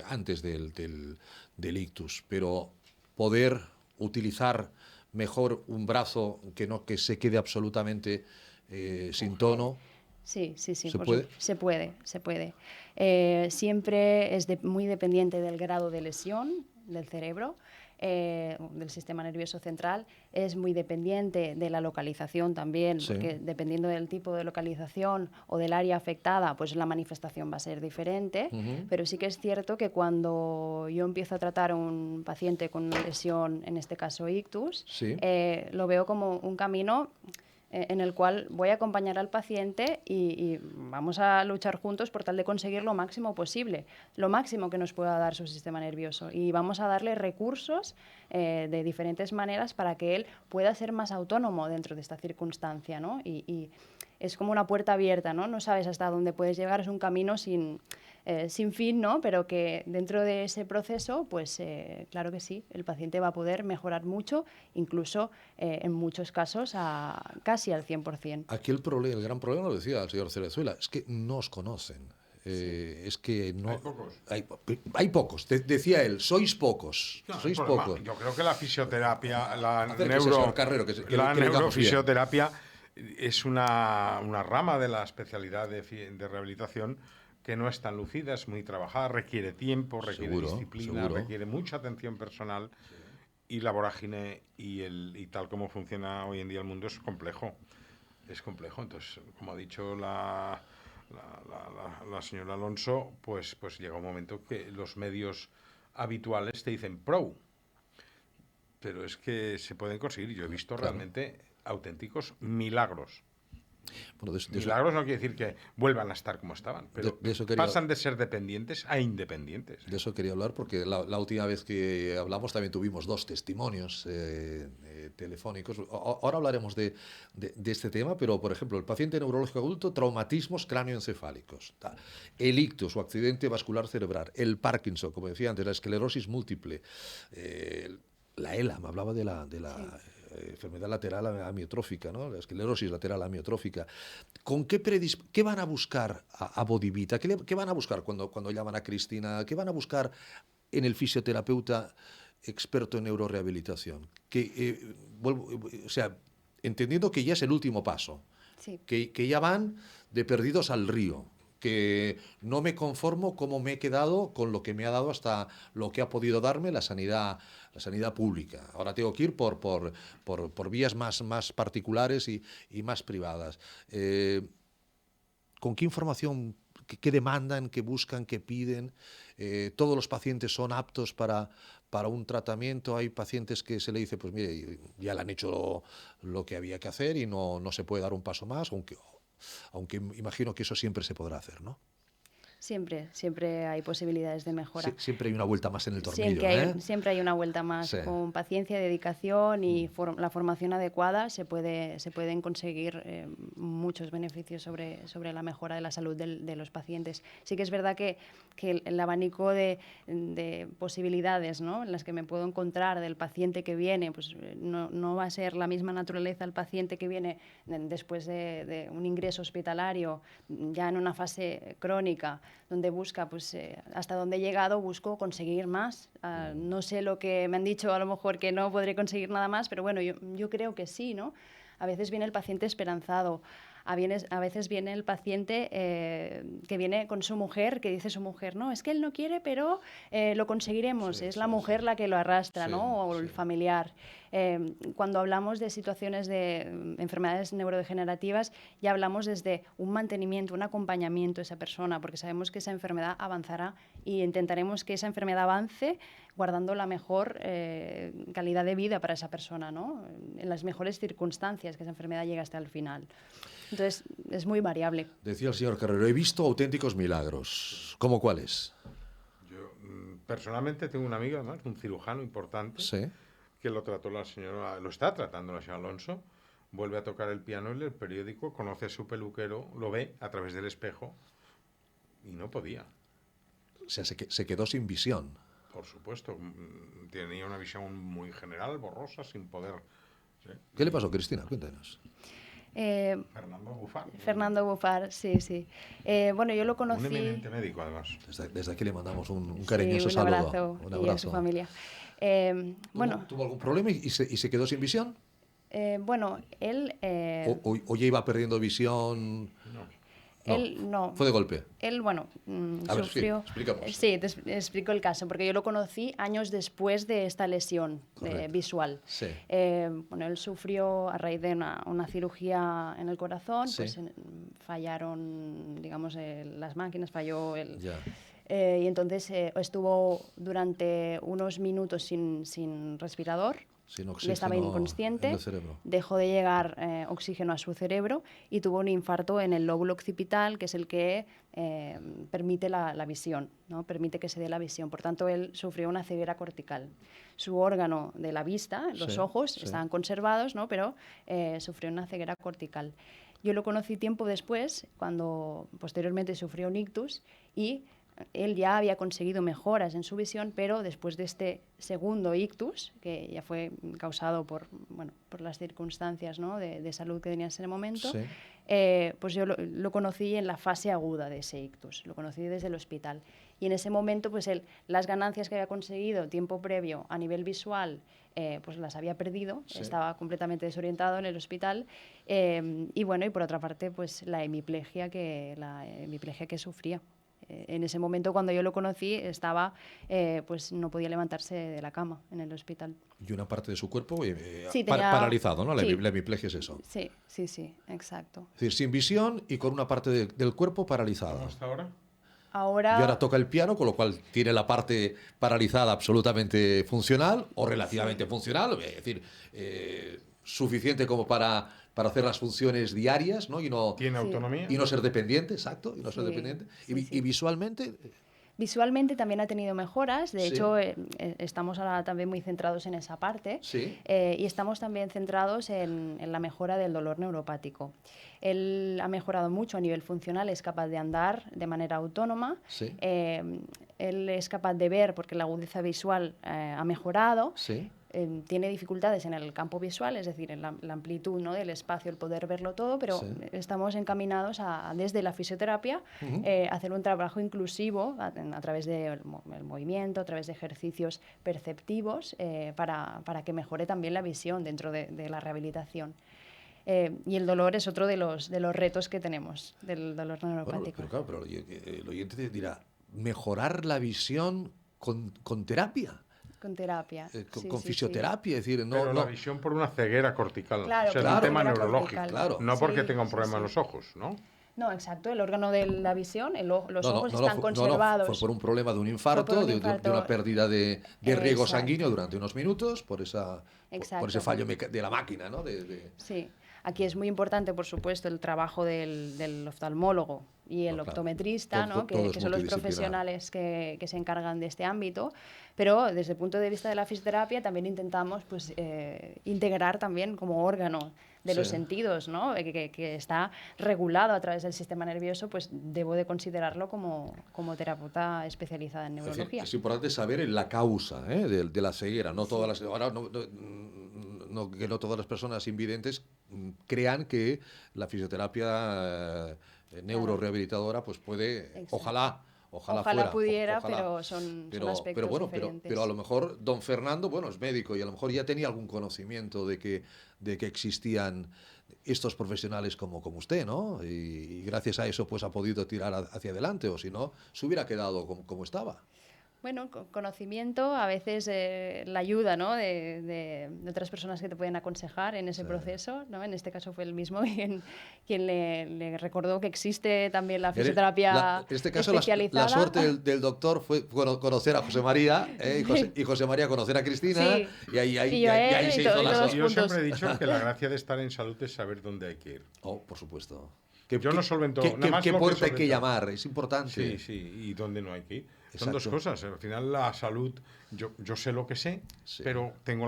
antes del ictus, pero poder utilizar mejor un brazo que se quede absolutamente sin tono. Sí. ¿Se puede? Se puede. Siempre es muy dependiente del grado de lesión del cerebro, del sistema nervioso central. Es muy dependiente de la localización también, porque dependiendo del tipo de localización o del área afectada, pues la manifestación va a ser diferente. Pero sí que es cierto que cuando yo empiezo a tratar a un paciente con una lesión, en este caso ictus, lo veo como un camino en el cual voy a acompañar al paciente y vamos a luchar juntos por tal de conseguir lo máximo posible, lo máximo que nos pueda dar su sistema nervioso, y vamos a darle recursos de diferentes maneras para que él pueda ser más autónomo dentro de esta circunstancia, ¿no? Y es como una puerta abierta, ¿no? No sabes hasta dónde puedes llegar, es un camino sin fin, ¿no? Pero que dentro de ese proceso, pues claro que sí, el paciente va a poder mejorar mucho, incluso en muchos casos casi al 100%. Aquí el gran problema, lo decía el señor Cerezuela, es que no os conocen. Es que no hay pocos. Decía él, sois pocos. No, sois pocos. Yo creo que la fisioterapia, la neurofisioterapia es una rama de la especialidad de rehabilitación que no es tan lucida, es muy trabajada, requiere tiempo, requiere disciplina, requiere mucha atención personal, y la vorágine y tal como funciona hoy en día el mundo es complejo. Es complejo. Entonces, como ha dicho la señora Alonso, pues llega un momento que los medios habituales te dicen pro, pero es que se pueden conseguir. Yo he visto realmente auténticos milagros. Bueno, milagros no quiere decir que vuelvan a estar como estaban, pero pasan de ser dependientes a independientes. De eso quería hablar, porque la última vez que hablamos también tuvimos 2 testimonios telefónicos. Ahora hablaremos de este tema, pero, por ejemplo, el paciente neurológico adulto, traumatismos cráneoencefálicos, el ictus o accidente vascular cerebral, el Parkinson, como decía antes, la esclerosis múltiple, la ELA, me hablaba de la enfermedad lateral amiotrófica, ¿no? La esclerosis lateral amiotrófica. ¿Qué van a buscar a Bodivita? ¿Qué van a buscar cuando llaman a Cristina? ¿Qué van a buscar en el fisioterapeuta experto en neurorehabilitación? O sea, entendiendo que ya es el último paso, que ya van de perdidos al río, que no me conformo como me he quedado con lo que me ha dado hasta lo que ha podido darme la sanidad pública. Ahora tengo que ir por vías más particulares y más privadas. ¿Con qué información, qué demandan, qué buscan, qué piden? ¿Todos los pacientes son aptos para un tratamiento? Hay pacientes que se le dice, pues mire, ya le han hecho lo que había que hacer y no se puede dar un paso más, aunque imagino que eso siempre se podrá hacer, ¿no? Siempre hay posibilidades de mejora. Siempre hay una vuelta más en el tornillo. Siempre hay una vuelta más. Con paciencia, dedicación y la formación adecuada se pueden conseguir muchos beneficios sobre la mejora de la salud de los pacientes. Sí que es verdad que el abanico de posibilidades, ¿no?, en las que me puedo encontrar del paciente que viene, pues no va a ser la misma naturaleza el paciente que viene después de un ingreso hospitalario, ya en una fase crónica, donde busca, pues hasta donde he llegado, busco conseguir más. No sé lo que me han dicho, a lo mejor que no podré conseguir nada más, pero bueno, yo creo que sí, ¿no? A veces viene el paciente esperanzado, a veces viene el paciente que viene con su mujer, que dice su mujer, no, es que él no quiere, pero lo conseguiremos, es la mujer la que lo arrastra, ¿no? O el familiar. Cuando hablamos de situaciones de enfermedades neurodegenerativas, ya hablamos desde un mantenimiento, un acompañamiento a esa persona, porque sabemos que esa enfermedad avanzará y intentaremos que esa enfermedad avance guardando la mejor calidad de vida para esa persona, ¿no? En las mejores circunstancias, que esa enfermedad llegue hasta el final. Entonces, es muy variable. Decía el señor Carrero, he visto auténticos milagros. ¿Cómo cuáles? Yo personalmente tengo un amigo, además, un cirujano importante, que lo está tratando la señora Alonso, vuelve a tocar el piano, lee el periódico, conoce a su peluquero, lo ve a través del espejo y no podía. O sea, se quedó sin visión. Por supuesto, tenía una visión muy general, borrosa, sin poder. ¿Sí? ¿Qué le pasó, Cristina? Cuéntanos. Fernando Bufar. Fernando Bufar, sí, sí. Bueno, yo lo conocí... Un eminente médico, además. Desde aquí le mandamos un cariñoso sí, un saludo. Abrazo, Un abrazo. y a su familia. Bueno, ¿Tuvo algún problema y se quedó sin visión? Bueno, él... ¿O ya iba perdiendo visión? No. Él no. Fue de golpe. Él, bueno, A ver, sufrió... sí, explicamos. Sí, te explico el caso, porque yo lo conocí años después de esta lesión visual. Sí. Bueno, él sufrió a raíz de una cirugía en el corazón, Sí. pues fallaron, digamos, las máquinas, falló el... Ya. Y entonces estuvo durante unos minutos sin respirador. Sin Él oxígeno estaba inconsciente, en el cerebro. dejó de llegar oxígeno a su cerebro y tuvo un infarto en el lóbulo occipital, que es el que permite la visión, ¿no? Permite que se dé la visión. Por tanto, él sufrió una ceguera cortical. Su órgano de la vista, los Sí, ojos, sí. estaban conservados, ¿no? Pero sufrió una ceguera cortical. Yo lo conocí tiempo después, cuando posteriormente sufrió un ictus y él ya había conseguido mejoras en su visión, pero después de este segundo ictus, que ya fue causado por las circunstancias, ¿no? de salud que tenía en ese momento, Sí. pues yo lo conocí en la fase aguda de ese ictus, lo conocí desde el hospital. Y en ese momento, pues él, las ganancias que había conseguido tiempo previo a nivel visual, pues las había perdido, Sí. estaba completamente desorientado en el hospital. Y bueno, y por otra parte, pues la hemiplegia que sufría. En ese momento, cuando yo lo conocí, estaba, pues no podía levantarse de la cama en el hospital. Y una parte de su cuerpo Sí, tenía- paralizado, ¿no? sí. La hemiplegia es eso. Sí, sí, sí, exacto. Es decir, sin visión y con una parte del cuerpo paralizada. ¿Cómo hasta ahora? Ahora, Y ahora toca el piano, con lo cual tiene la parte paralizada absolutamente funcional o relativamente funcional, es decir, suficiente como para hacer las funciones diarias, ¿no? ¿Tiene Sí. autonomía? Y no ser dependiente, exacto, y no ser Sí, dependiente. sí, Y, sí. y visualmente, visualmente también ha tenido mejoras. De Sí. hecho, estamos ahora también muy centrados en esa parte. sí, Y estamos también centrados en la mejora del dolor neuropático. Él ha mejorado mucho a nivel funcional, es capaz de andar de manera autónoma. sí, Él es capaz de ver porque la agudeza visual ha mejorado. sí. Tiene dificultades en el campo visual, es decir, en la amplitud, ¿no? del espacio, el poder verlo todo, pero Sí. estamos encaminados desde la fisioterapia Ujú. hacer un trabajo inclusivo a través del movimiento, a través de ejercicios perceptivos para que mejore también la visión dentro de la rehabilitación. Y el dolor es otro de los retos que tenemos, del dolor Bueno, neuropático. pero claro, pero el oyente te dirá, mejorar la visión con terapia, Con terapia. con Sí, sí, sí. fisioterapia, es decir, Pero no, la visión por una ceguera cortical. Claro, O sea, por es un una tema ceguera neurológico. cortical. Claro. No porque Sí, tenga un sí, problema sí. en los ojos, ¿no? No, exacto, el órgano de la visión, los no, ojos no, están fue- conservados. fue por un problema de un infarto, Fue por un de infarto. una pérdida de riego Exacto. sanguíneo durante unos minutos por ese Exacto. fallo de la máquina, ¿no? Sí, aquí es muy importante, por supuesto, el trabajo del oftalmólogo y el No, claro. optometrista, Todo ¿no? es que son los multidisciplinar. profesionales que se encargan de este ámbito, pero desde el punto de vista de la fisioterapia también intentamos pues, integrar también como órgano de los Sí. sentidos, ¿no? que está regulado a través del sistema nervioso, pues debo de considerarlo como terapeuta especializada en Es decir, neurología. es importante saber la causa de la ceguera. No todas las, ahora que no todas las personas invidentes crean que la fisioterapia neurorehabilitadora pues puede, Exacto. ojalá Ojalá pudiera, ojalá. pero son aspectos pero bueno, diferentes. pero a lo mejor don Fernando, bueno, es médico y a lo mejor ya tenía algún conocimiento de que existían estos profesionales como usted, ¿no? Y gracias a eso pues ha podido tirar hacia adelante, o si no, se hubiera quedado como estaba. Bueno, conocimiento, a veces la ayuda, ¿no? de otras personas que te pueden aconsejar en ese Sí. proceso, ¿no? En este caso fue él mismo quien le recordó que existe también la En fisioterapia este caso, especializada. la suerte del doctor fue conocer a José María y José María conocer a Cristina, Sí. y ahí Y yo a él, ahí se y hizo todos la los suerte. Yo puntos. siempre he dicho que la gracia de estar en salud es saber dónde hay que ir. Oh, por supuesto. Yo no solvento ¿Qué nada más lo que puerta hay que solvento. llamar? Es importante. Sí, sí, y dónde no hay que ir. Son dos cosas. Al final la salud, yo sé lo que sé, sí, pero tengo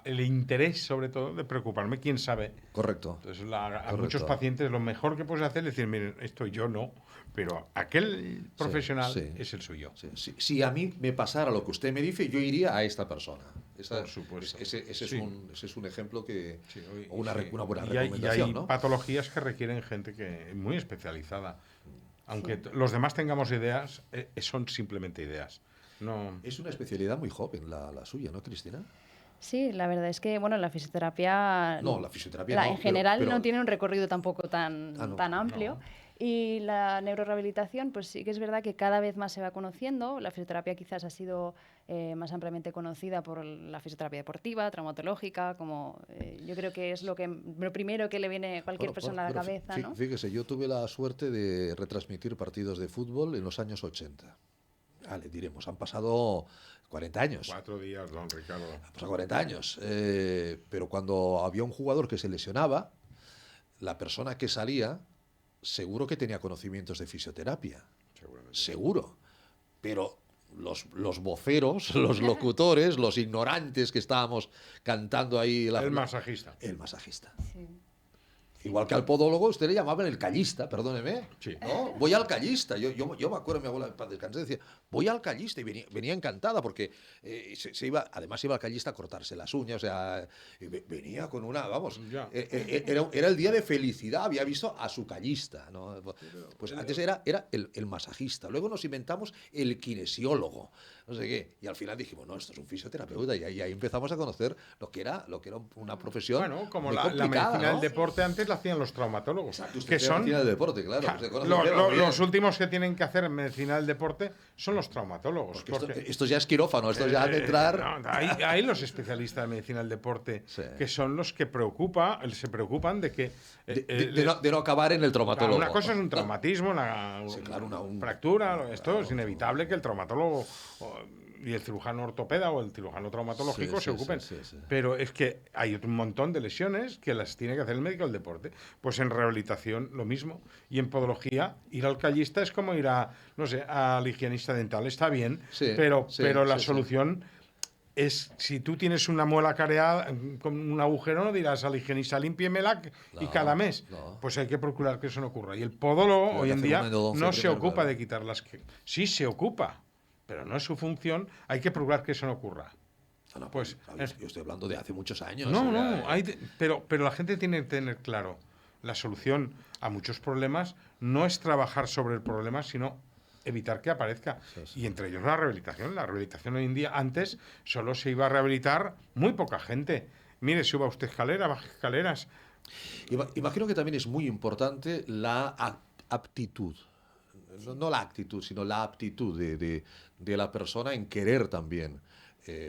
el interés sobre todo de preocuparme, quién sabe. Correcto. Entonces a muchos pacientes lo mejor que puedes hacer es decir, miren, esto yo no, pero aquel profesional es el suyo. Si a mí me pasara lo que usted me dice, yo iría a esta persona. Por supuesto. Ese es un ejemplo que una buena recomendación. Y hay ¿no? patologías que requieren gente que muy especializada. Aunque los demás tengamos ideas, son simplemente ideas. No... Es una especialidad muy joven la suya, ¿no, Cristina? Sí, la verdad es que la fisioterapia... No, la fisioterapia en general no tiene un recorrido tampoco tan amplio. No. Y la neurorehabilitación, pues sí que es verdad que cada vez más se va conociendo. La fisioterapia quizás ha sido más ampliamente conocida por la fisioterapia deportiva, traumatológica, como yo creo que es lo primero que le viene a cualquier persona a la cabeza, ¿no? Fíjese, yo tuve la suerte de retransmitir partidos de fútbol en los años 80. Le diremos, han pasado 40 años. 4 días, don Ricardo. Han pasado 40 años. Pero cuando había un jugador que se lesionaba, la persona que salía seguro que tenía conocimientos de fisioterapia. Seguro. Pero los voceros, los locutores, los ignorantes que estábamos cantando ahí... El masajista. El masajista. Sí. Igual que al podólogo, usted le llamaban el callista, perdóneme. Sí. ¿No? Voy al callista. Yo me acuerdo, mi abuela para descansar decía, voy al callista, y venía encantada porque además iba al callista a cortarse las uñas, o sea, venía con una, vamos, era el día de felicidad, había visto a su callista, ¿no? Pues antes era el masajista, luego nos inventamos el kinesiólogo, no sé qué, y al final dijimos, no, esto es un fisioterapeuta, y ahí empezamos a conocer lo que era una profesión. Bueno, como muy la complicada, medicina ¿no? del deporte antes la hacían los traumatólogos. Exacto, que son medicina del deporte, claro. Los últimos que tienen que hacer en medicina del deporte son los traumatólogos. Porque esto ya es quirófano, esto ya de entrar... Hay los especialistas de medicina del deporte que son los que se preocupan de que... de no acabar en el traumatólogo. Una cosa es un traumatismo, una fractura, esto es inevitable que el traumatólogo y el cirujano ortopeda o el cirujano traumatológico se ocupen. Sí. Pero es que hay un montón de lesiones que las tiene que hacer el médico del deporte. Pues en rehabilitación lo mismo. Y en podología, ir al callista es como ir al higienista dental. Está bien, pero la solución es, si tú tienes una muela careada con un agujero, no dirás al higienista, límpiemela y cada mes. No. Pues hay que procurar que eso no ocurra. Y el podólogo hoy en día no se ocupa de quitarlas. Sí se ocupa, pero no es su función, hay que procurar que eso no ocurra. No, pues, yo estoy hablando de hace muchos años. Pero la gente tiene que tener claro, la solución a muchos problemas no es trabajar sobre el problema, sino evitar que aparezca. Y entre ellos la rehabilitación. La rehabilitación hoy en día, antes solo se iba a rehabilitar muy poca gente. Mire, suba usted escalera, baja escaleras. Imagino que también es muy importante la aptitud. No la actitud, sino la aptitud de la persona en querer también.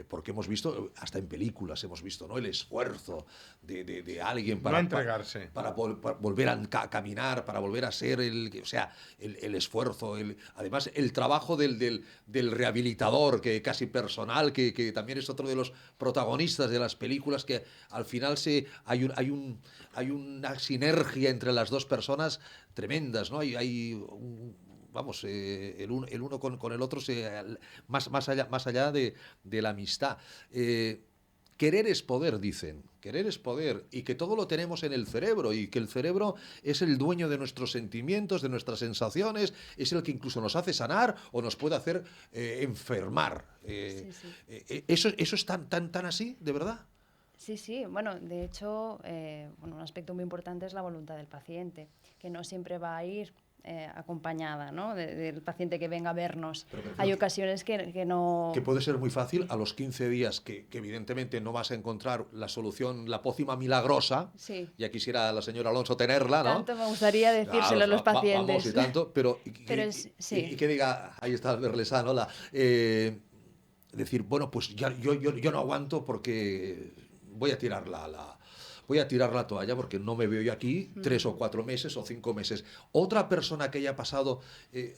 Porque hemos visto, hasta en películas hemos visto, ¿no?, el esfuerzo de alguien para, no entregarse. para volver a caminar, para volver a ser el esfuerzo, además el trabajo del rehabilitador, que casi personal, que también es otro de los protagonistas de las películas, que al final hay una sinergia entre las dos personas tremendas, ¿no? Hay el uno con el otro, más allá de la amistad. Querer es poder, dicen. Querer es poder. Y que todo lo tenemos en el cerebro. Y que el cerebro es el dueño de nuestros sentimientos, de nuestras sensaciones. Es el que incluso nos hace sanar o nos puede hacer enfermar. ¿Eso es tan así, de verdad? Sí. Bueno, de hecho, un aspecto muy importante es la voluntad del paciente, que no siempre va a ir acompañada, ¿no?, del paciente que venga a vernos. Hay ocasiones que no... Que puede ser muy fácil a los 15 días, que evidentemente no vas a encontrar la solución, la pócima milagrosa. Sí. Ya quisiera la señora Alonso tenerla, ¿no? Tanto me gustaría decírselo a los pacientes. Vamos, y tanto, pero y que diga, ahí está Berlesán, hola, decir, bueno, pues yo no aguanto porque voy a tirar la toalla porque no me veo yo aquí 3 o 4 meses o 5 meses. Otra persona que haya pasado,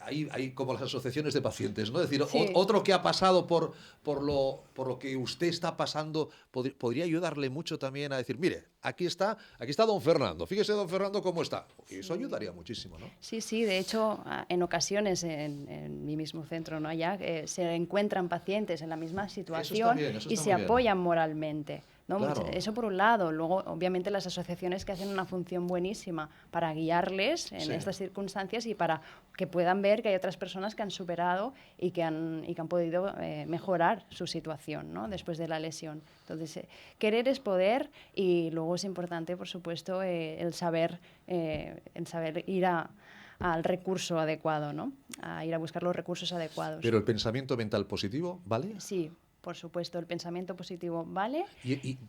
hay como las asociaciones de pacientes, ¿no? Es decir, otro que ha pasado por por lo que usted está pasando, podría ayudarle mucho también a decir, mire, aquí está don Fernando, fíjese don Fernando cómo está. Y eso ayudaría muchísimo, ¿no? Sí, sí, de hecho, en ocasiones en mi mismo centro, ¿no? Allá se encuentran pacientes en la misma situación y se apoyan moralmente. ¿No? Claro. Eso por un lado. Luego, obviamente, las asociaciones que hacen una función buenísima para guiarles en estas circunstancias y para que puedan ver que hay otras personas que han superado y que han podido mejorar su situación, ¿no? Después de la lesión. Entonces, querer es poder, y luego es importante, por supuesto, el saber ir al recurso adecuado, ¿no? A ir a buscar los recursos adecuados. Pero el pensamiento mental positivo, ¿vale? Sí. Por supuesto, el pensamiento positivo, ¿vale?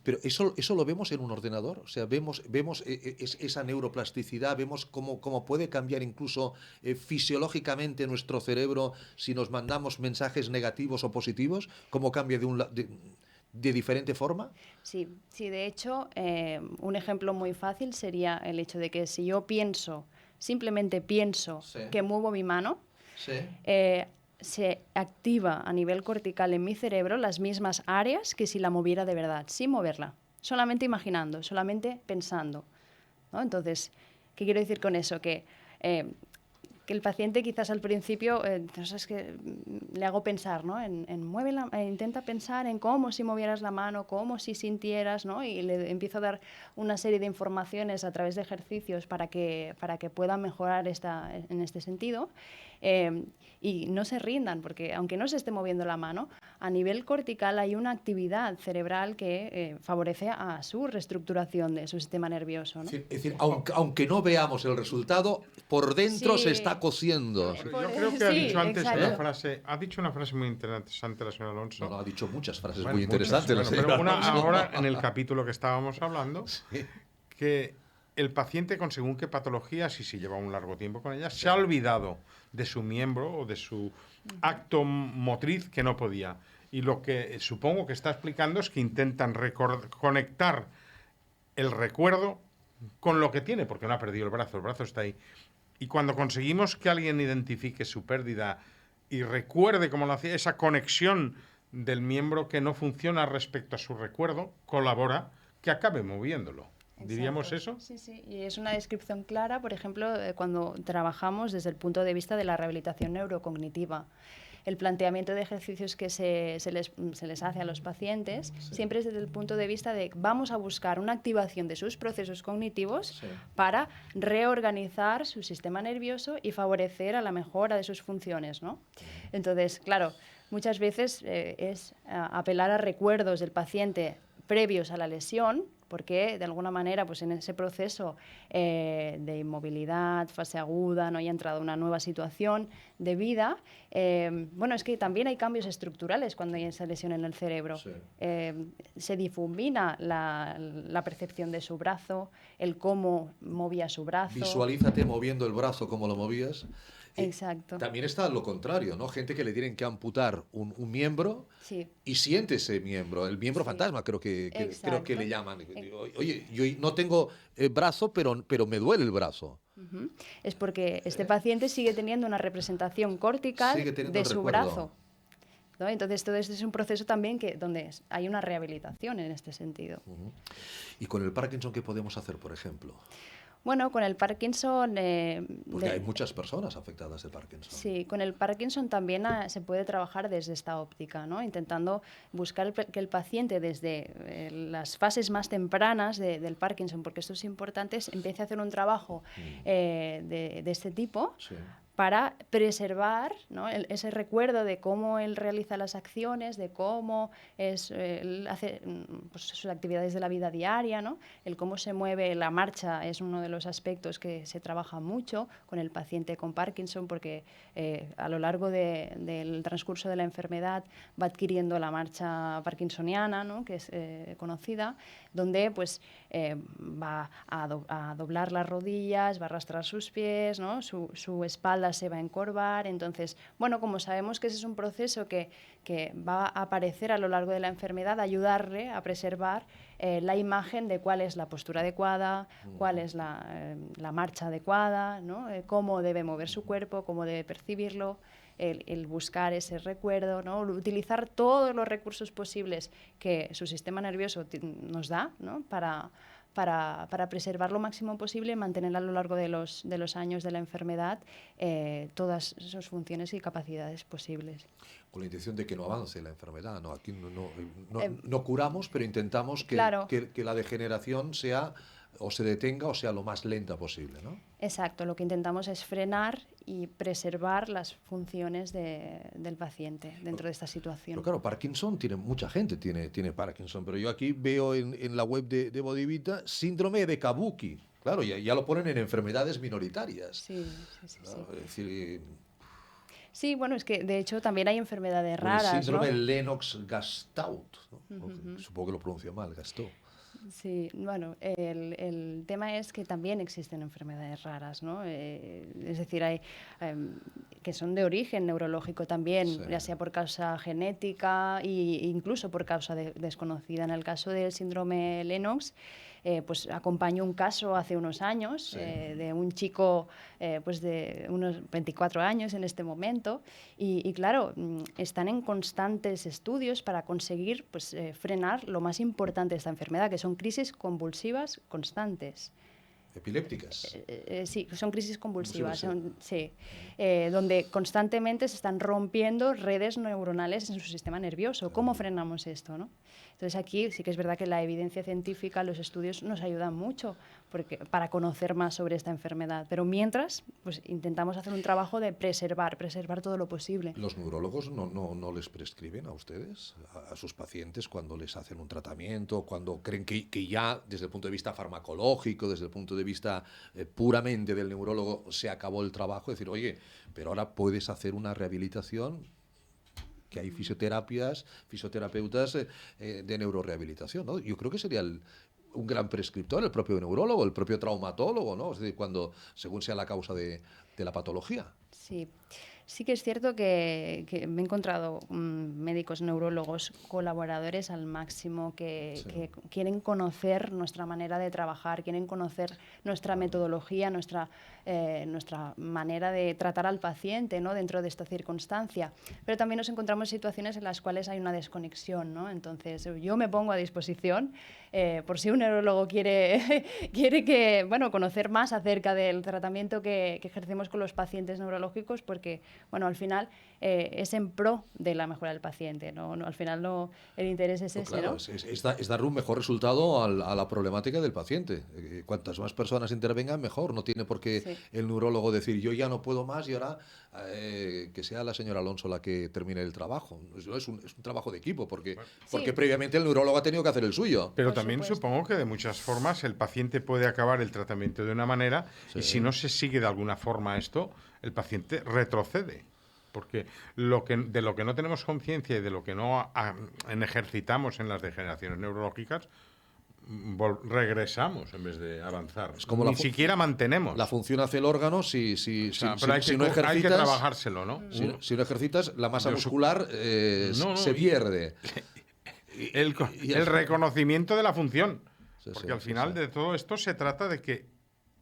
Pero eso lo vemos en un ordenador, o sea, vemos esa neuroplasticidad, vemos cómo puede cambiar incluso fisiológicamente nuestro cerebro si nos mandamos mensajes negativos o positivos, cómo cambia de diferente forma. Sí, de hecho, un ejemplo muy fácil sería el hecho de que si yo simplemente pienso que muevo mi mano, se activa a nivel cortical en mi cerebro las mismas áreas que si la moviera de verdad, sin moverla, solamente imaginando, solamente pensando, ¿no? Entonces, ¿qué quiero decir con eso? Que el paciente quizás al principio, es que le hago pensar, ¿no? Intenta pensar en cómo si movieras la mano, cómo si sintieras, ¿no? Y le empiezo a dar una serie de informaciones a través de ejercicios para que puedan mejorar en este sentido. Y no se rindan, porque aunque no se esté moviendo la mano, a nivel cortical hay una actividad cerebral que favorece a su reestructuración de su sistema nervioso, ¿no? Es decir, aunque no veamos el resultado, por dentro se está cociendo. Yo creo que ha dicho antes ha dicho una frase muy interesante la señora Alonso. No, ha dicho muchas frases muy interesantes. Pero ahora, en el capítulo que estábamos hablando, que el paciente con según qué patologías, y si lleva un largo tiempo con ellas, se ha olvidado de su miembro o de su acto motriz que no podía. Y lo que supongo que está explicando es que intentan conectar el recuerdo con lo que tiene, porque no ha perdido el brazo está ahí. Y cuando conseguimos que alguien identifique su pérdida y recuerde cómo lo hacía, esa conexión del miembro que no funciona respecto a su recuerdo, colabora que acabe moviéndolo. Exacto. ¿Diríamos eso? Sí, y es una descripción clara, por ejemplo, cuando trabajamos desde el punto de vista de la rehabilitación neurocognitiva. El planteamiento de ejercicios que se les hace a los pacientes siempre es desde el punto de vista de vamos a buscar una activación de sus procesos cognitivos para reorganizar su sistema nervioso y favorecer a la mejora de sus funciones, ¿no? Entonces, claro, muchas veces es apelar a recuerdos del paciente previos a la lesión, porque de alguna manera pues en ese proceso de inmovilidad, fase aguda, no haya entrado una nueva situación de vida, es que también hay cambios estructurales cuando hay esa lesión en el cerebro. Se difumina la percepción de su brazo, el cómo movía su brazo. Visualízate moviendo el brazo como lo movías. Exacto. También está lo contrario, ¿no? Gente que le tienen que amputar un miembro y siente ese miembro, el miembro fantasma, creo que le llaman. Oye, yo no tengo brazo, pero me duele el brazo. Es porque este paciente sigue teniendo una representación cortical de su brazo, ¿no? Entonces, todo esto es un proceso también donde hay una rehabilitación en este sentido. ¿Y con el Parkinson qué podemos hacer, por ejemplo? Bueno, con el Parkinson... Porque hay muchas personas afectadas de Parkinson. Sí, con el Parkinson también se puede trabajar desde esta óptica, ¿no? Intentando buscar que el paciente desde las fases más tempranas del Parkinson, porque esto es importante, empiece a hacer un trabajo de este tipo. Sí. Para preservar, ¿no? Ese recuerdo de cómo él realiza las acciones, de cómo él hace sus actividades de la vida diaria, ¿no? El cómo se mueve la marcha es uno de los aspectos que se trabaja mucho con el paciente con Parkinson, porque a lo largo del transcurso de la enfermedad va adquiriendo la marcha parkinsoniana, ¿no? Que es conocida, donde pues, va a doblar las rodillas, va a arrastrar sus pies, ¿no? Su espalda se va a encorvar. Entonces, bueno, como sabemos que ese es un proceso que va a aparecer a lo largo de la enfermedad, ayudarle a preservar la imagen de cuál es la postura adecuada, cuál es la marcha adecuada, ¿no? Cómo debe mover su cuerpo, cómo debe percibirlo. el buscar ese recuerdo, ¿no? Utilizar todos los recursos posibles que su sistema nervioso nos da, ¿no? para preservar lo máximo posible y mantener a lo largo de los años de la enfermedad todas sus funciones y capacidades posibles. Con la intención de que no avance la enfermedad, ¿no? Aquí no curamos, pero intentamos que, claro. que la degeneración sea o se detenga o sea lo más lenta posible, ¿no? Exacto, lo que intentamos es frenar y preservar las funciones del paciente dentro de esta situación. Pero claro, Parkinson mucha gente tiene Parkinson, pero yo aquí veo en la web de Bodivita síndrome de Kabuki. Claro, ya lo ponen en enfermedades minoritarias. Sí. Es decir, sí, bueno, es que de hecho también hay enfermedades raras, el síndrome ¿no? Lennox-Gastaut, ¿no? Supongo que lo pronuncio mal, Gastaut. Sí, bueno, el tema es que también existen enfermedades raras, ¿no? Es decir, hay que son de origen neurológico también, sí, ya sea por causa genética e incluso por causa desconocida. En el caso del síndrome Lennox, pues acompañó un caso hace unos años, sí, de un chico pues de unos 24 años en este momento y claro, están en constantes estudios para conseguir pues, frenar lo más importante de esta enfermedad, que son crisis convulsivas constantes. ¿Epilépticas? Sí, son crisis convulsivas, sí. Donde constantemente se están rompiendo redes neuronales en su sistema nervioso. ¿Cómo frenamos esto, no? Entonces aquí sí que es verdad que la evidencia científica, los estudios nos ayudan mucho para conocer más sobre esta enfermedad. Pero mientras, pues intentamos hacer un trabajo de preservar todo lo posible. ¿Los neurólogos no les prescriben a ustedes, a sus pacientes, cuando les hacen un tratamiento, cuando creen que ya desde el punto de vista farmacológico, desde el punto de vista puramente del neurólogo, se acabó el trabajo? Es decir, oye, pero ahora puedes hacer una rehabilitación, que hay fisioterapeutas de neurorehabilitación, ¿no? Yo creo que sería un gran prescriptor, el propio neurólogo, el propio traumatólogo, ¿no? Es decir, según sea la causa de la patología. Sí que es cierto que me he encontrado médicos neurólogos colaboradores al máximo que quieren conocer nuestra manera de trabajar, quieren conocer nuestra metodología, nuestra manera de tratar al paciente, ¿no? Dentro de esta circunstancia. Pero también nos encontramos situaciones en las cuales hay una desconexión, ¿no? Entonces yo me pongo a disposición por si un neurólogo quiere conocer más acerca del tratamiento que ejercemos con los pacientes neurológicos, porque al final es en pro de la mejora del paciente, ¿no? Al final el interés es ese, claro, ¿no? Es dar un mejor resultado a la problemática del paciente. Cuantas más personas intervengan, mejor. No tiene por qué el neurólogo decir, yo ya no puedo más y ahora que sea la señora Alonso la que termine el trabajo. Es un trabajo de equipo, porque previamente el neurólogo ha tenido que hacer el suyo. Pero también supongo que de muchas formas el paciente puede acabar el tratamiento de una manera y si no se sigue de alguna forma esto, el paciente retrocede. Porque de lo que no tenemos conciencia y de lo que no ejercitamos en las degeneraciones neurológicas, regresamos en vez de avanzar. Es como ni siquiera mantenemos. La función hace el órgano si no ejercitas. Hay que trabajárselo, ¿no? Si no ejercitas, la masa muscular se pierde. El reconocimiento de la función. Porque al final de todo esto se trata de que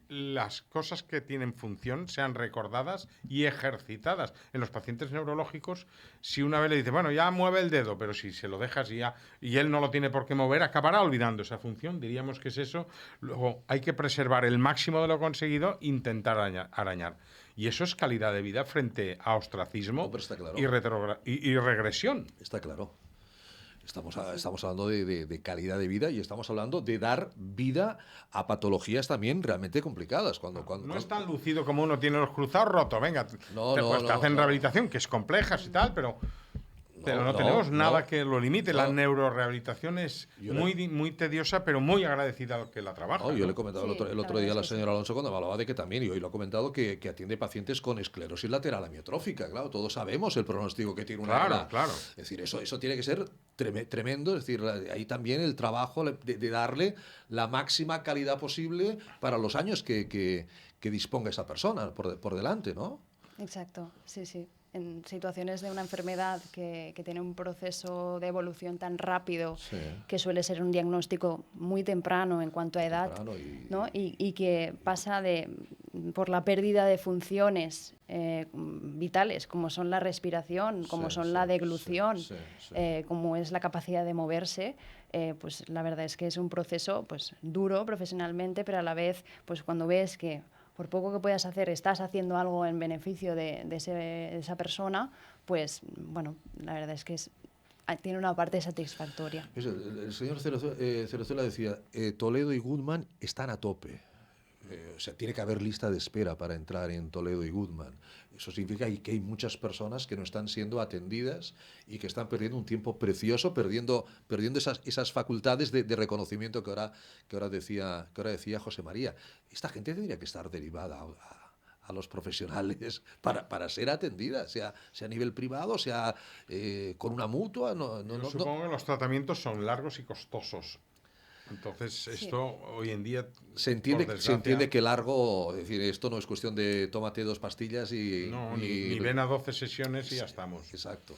las cosas que tienen función sean recordadas y ejercitadas. En los pacientes neurológicos, si una vez le dice, bueno, ya mueve el dedo, pero si se lo dejas y él no lo tiene por qué mover, acabará olvidando esa función. Diríamos que es eso. Luego hay que preservar el máximo de lo conseguido, intentar arañar. Y eso es calidad de vida frente a ostracismo y regresión. Está claro. Estamos hablando de calidad de vida y estamos hablando de dar vida a patologías también realmente complicadas. No es tan lucido como uno tiene los cruzados rotos. Venga, te hacen rehabilitación, que es compleja y tal, pero no tenemos nada que lo limite. La neurorehabilitación es muy tediosa, pero muy agradecida al que la trabaja. Yo le he comentado el otro día a la señora Alonso cuando me hablaba de que también, y hoy lo ha comentado, que atiende pacientes con esclerosis lateral amiotrófica. Claro, todos sabemos el pronóstico que tiene una ala. Claro. Es decir, eso tiene que ser tremendo. Es decir, ahí también el trabajo de darle la máxima calidad posible para los años que disponga esa persona por delante, ¿no? Exacto, sí. En situaciones de una enfermedad que tiene un proceso de evolución tan rápido, que suele ser un diagnóstico muy temprano en cuanto a edad, ¿no? Y que pasa de por la pérdida de funciones vitales, como son la respiración, como son la deglución, como es la capacidad de moverse, pues la verdad es que es un proceso pues duro profesionalmente, pero a la vez, pues cuando ves que por poco que puedas hacer, estás haciendo algo en beneficio de esa persona, pues bueno, la verdad es que tiene una parte satisfactoria. El señor Cerezuela decía, Toledo y Goodman están a tope. O sea, tiene que haber lista de espera para entrar en Toledo y Goodman. Eso significa que hay muchas personas que no están siendo atendidas y que están perdiendo un tiempo precioso, perdiendo esas facultades de reconocimiento que ahora decía José María. Esta gente tendría que estar derivada a los profesionales para ser atendida, sea a nivel privado, sea con una mutua. Supongo que los tratamientos son largos y costosos. Entonces, esto hoy en día... Se entiende que largo, es decir, esto no es cuestión de tómate 2 pastillas y... No, ni ven a 12 sesiones y ya estamos. Exacto.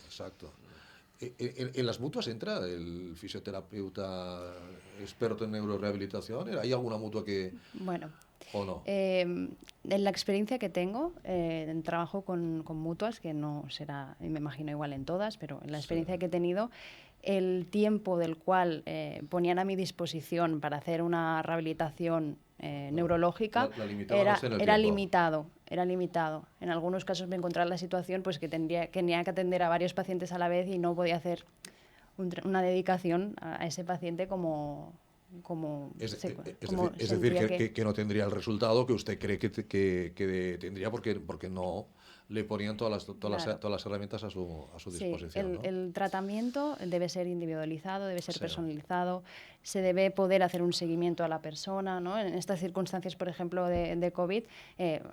¿En las mutuas entra el fisioterapeuta experto en neurorehabilitación? ¿Hay alguna mutua que...? Bueno... ¿O no? En la experiencia que tengo, trabajo con mutuas, que no será, me imagino, igual en todas, pero en la experiencia que he tenido, el tiempo del cual ponían a mi disposición para hacer una rehabilitación neurológica era limitado. En algunos casos me encontraba en la situación pues, que tenía que atender a varios pacientes a la vez y no podía hacer una dedicación a ese paciente como es decir, que no tendría el resultado que usted cree que tendría porque no le ponían todas las herramientas a su disposición. ¿No? El tratamiento debe ser individualizado, debe ser personalizado, se debe poder hacer un seguimiento a la persona, ¿no? En estas circunstancias, por ejemplo, de COVID,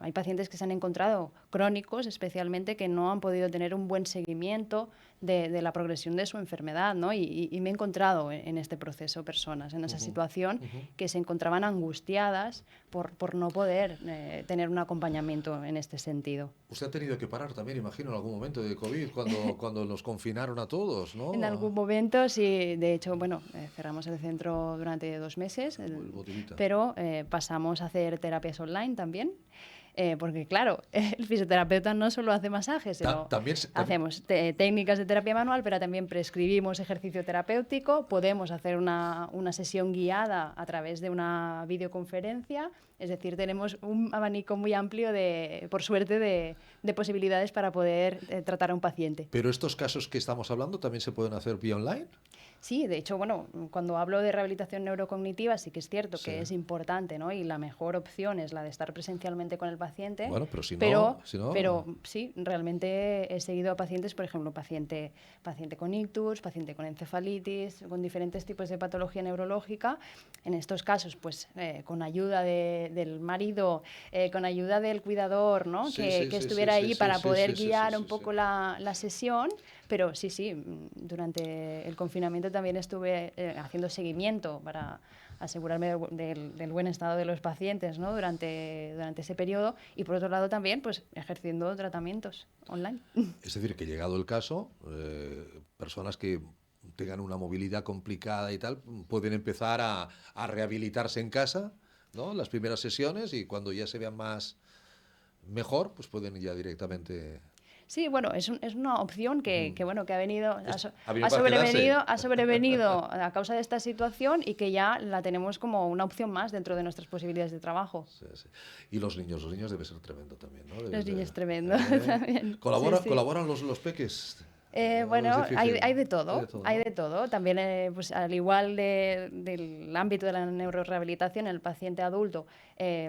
hay pacientes que se han encontrado crónicos, especialmente, que no han podido tener un buen seguimiento de la progresión de su enfermedad, ¿no? Y me he encontrado en este proceso personas en esa situación que se encontraban angustiadas por no poder tener un acompañamiento en este sentido. Usted ha tenido que parar también, imagino, en algún momento de COVID, cuando nos confinaron a todos, ¿no? En algún momento, sí. De hecho, bueno, cerramos el centro durante 2 meses, pero pasamos a hacer terapias online también. Porque claro, el fisioterapeuta no solo hace masajes, sino hacemos técnicas de terapia manual, pero también prescribimos ejercicio terapéutico, podemos hacer una sesión guiada a través de una videoconferencia, es decir, tenemos un abanico muy amplio, por suerte, de posibilidades para poder tratar a un paciente. ¿Pero estos casos que estamos hablando también se pueden hacer vía online? Sí, de hecho, bueno, cuando hablo de rehabilitación neurocognitiva sí que es cierto que es importante, ¿no? Y la mejor opción es la de estar presencialmente con el paciente. Bueno, pero pero sí, realmente he seguido a pacientes, por ejemplo, paciente con ictus, paciente con encefalitis, con diferentes tipos de patología neurológica. En estos casos, pues, con ayuda del marido, con ayuda del cuidador, ¿no? Que estuviera ahí para poder guiar un poco la sesión. Pero sí, durante el confinamiento también estuve haciendo seguimiento para asegurarme del buen estado de los pacientes, ¿no? durante ese periodo, y por otro lado también pues ejerciendo tratamientos online. Es decir, que llegado el caso, personas que tengan una movilidad complicada y tal, pueden empezar a rehabilitarse en casa, ¿no? Las primeras sesiones, y cuando ya se vean mejor, pues pueden ya directamente... Sí, bueno, es una opción que ha venido, ha sobrevenido a causa de esta situación y que ya la tenemos como una opción más dentro de nuestras posibilidades de trabajo. Sí. Y los niños debe ser tremendo también, ¿no? Los niños tremendo también. ¿Colaboran los peques? Bueno, hay de todo. También, pues, al igual del ámbito de la neurorehabilitación, el paciente adulto,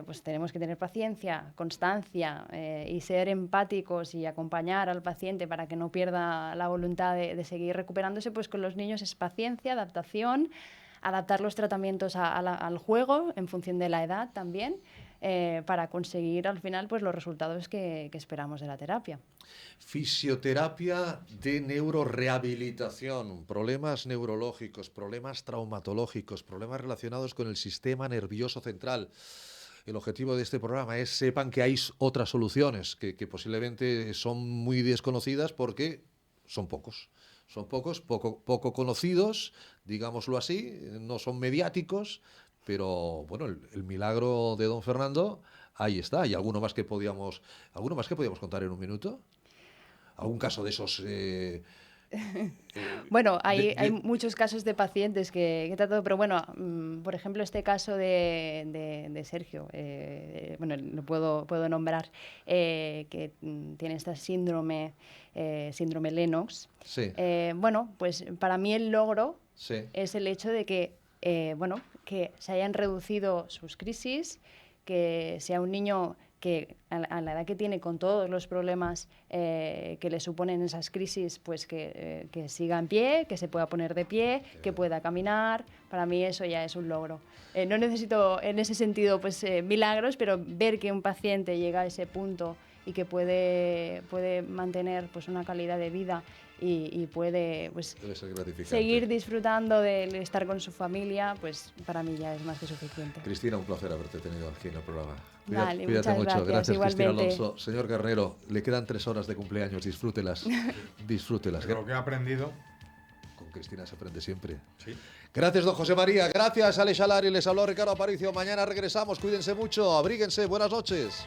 pues tenemos que tener paciencia, constancia y ser empáticos y acompañar al paciente para que no pierda la voluntad de seguir recuperándose. Pues con los niños es paciencia, adaptación, adaptar los tratamientos al juego en función de la edad también. Para conseguir al final pues los resultados que esperamos de la terapia. Fisioterapia de neurorehabilitación, problemas neurológicos, problemas traumatológicos, problemas relacionados con el sistema nervioso central. El objetivo de este programa es sepan que hay otras soluciones que posiblemente son muy desconocidas porque son pocos. Son poco conocidos, digámoslo así, no son mediáticos. Pero bueno, el milagro de don Fernando Ahí está. ¿Y alguno más que podíamos contar en un minuto? ¿Algún caso de esos? Bueno, hay muchos casos de pacientes que he tratado, pero bueno, por ejemplo, este caso de Sergio, bueno, lo puedo nombrar, que tiene esta síndrome Lennox. Sí. Bueno, pues para mí el logro Sí. es el hecho de que, bueno, que se hayan reducido sus crisis, que sea un niño que a la edad que tiene, con todos los problemas que le suponen esas crisis, pues que siga en pie, que se pueda poner de pie, que pueda caminar. Para mí eso ya es un logro. No necesito en ese sentido pues milagros, pero ver que un paciente llega a ese punto y que puede mantener pues una calidad de vida y puede pues seguir disfrutando de estar con su familia, pues para mí ya es más que suficiente. Cristina, un placer haberte tenido aquí en el programa. Vale, Cuídate mucho. Gracias, igualmente. Cristina Alonso. Señor Garnero, le quedan 3 horas de cumpleaños, disfrútelas. Disfrútelas. Lo que he aprendido. Con Cristina se aprende siempre. Sí. Gracias, don José María. Gracias, Ale Salari. Les habló Ricardo Aparicio. Mañana regresamos. Cuídense mucho. Abríguense. Buenas noches.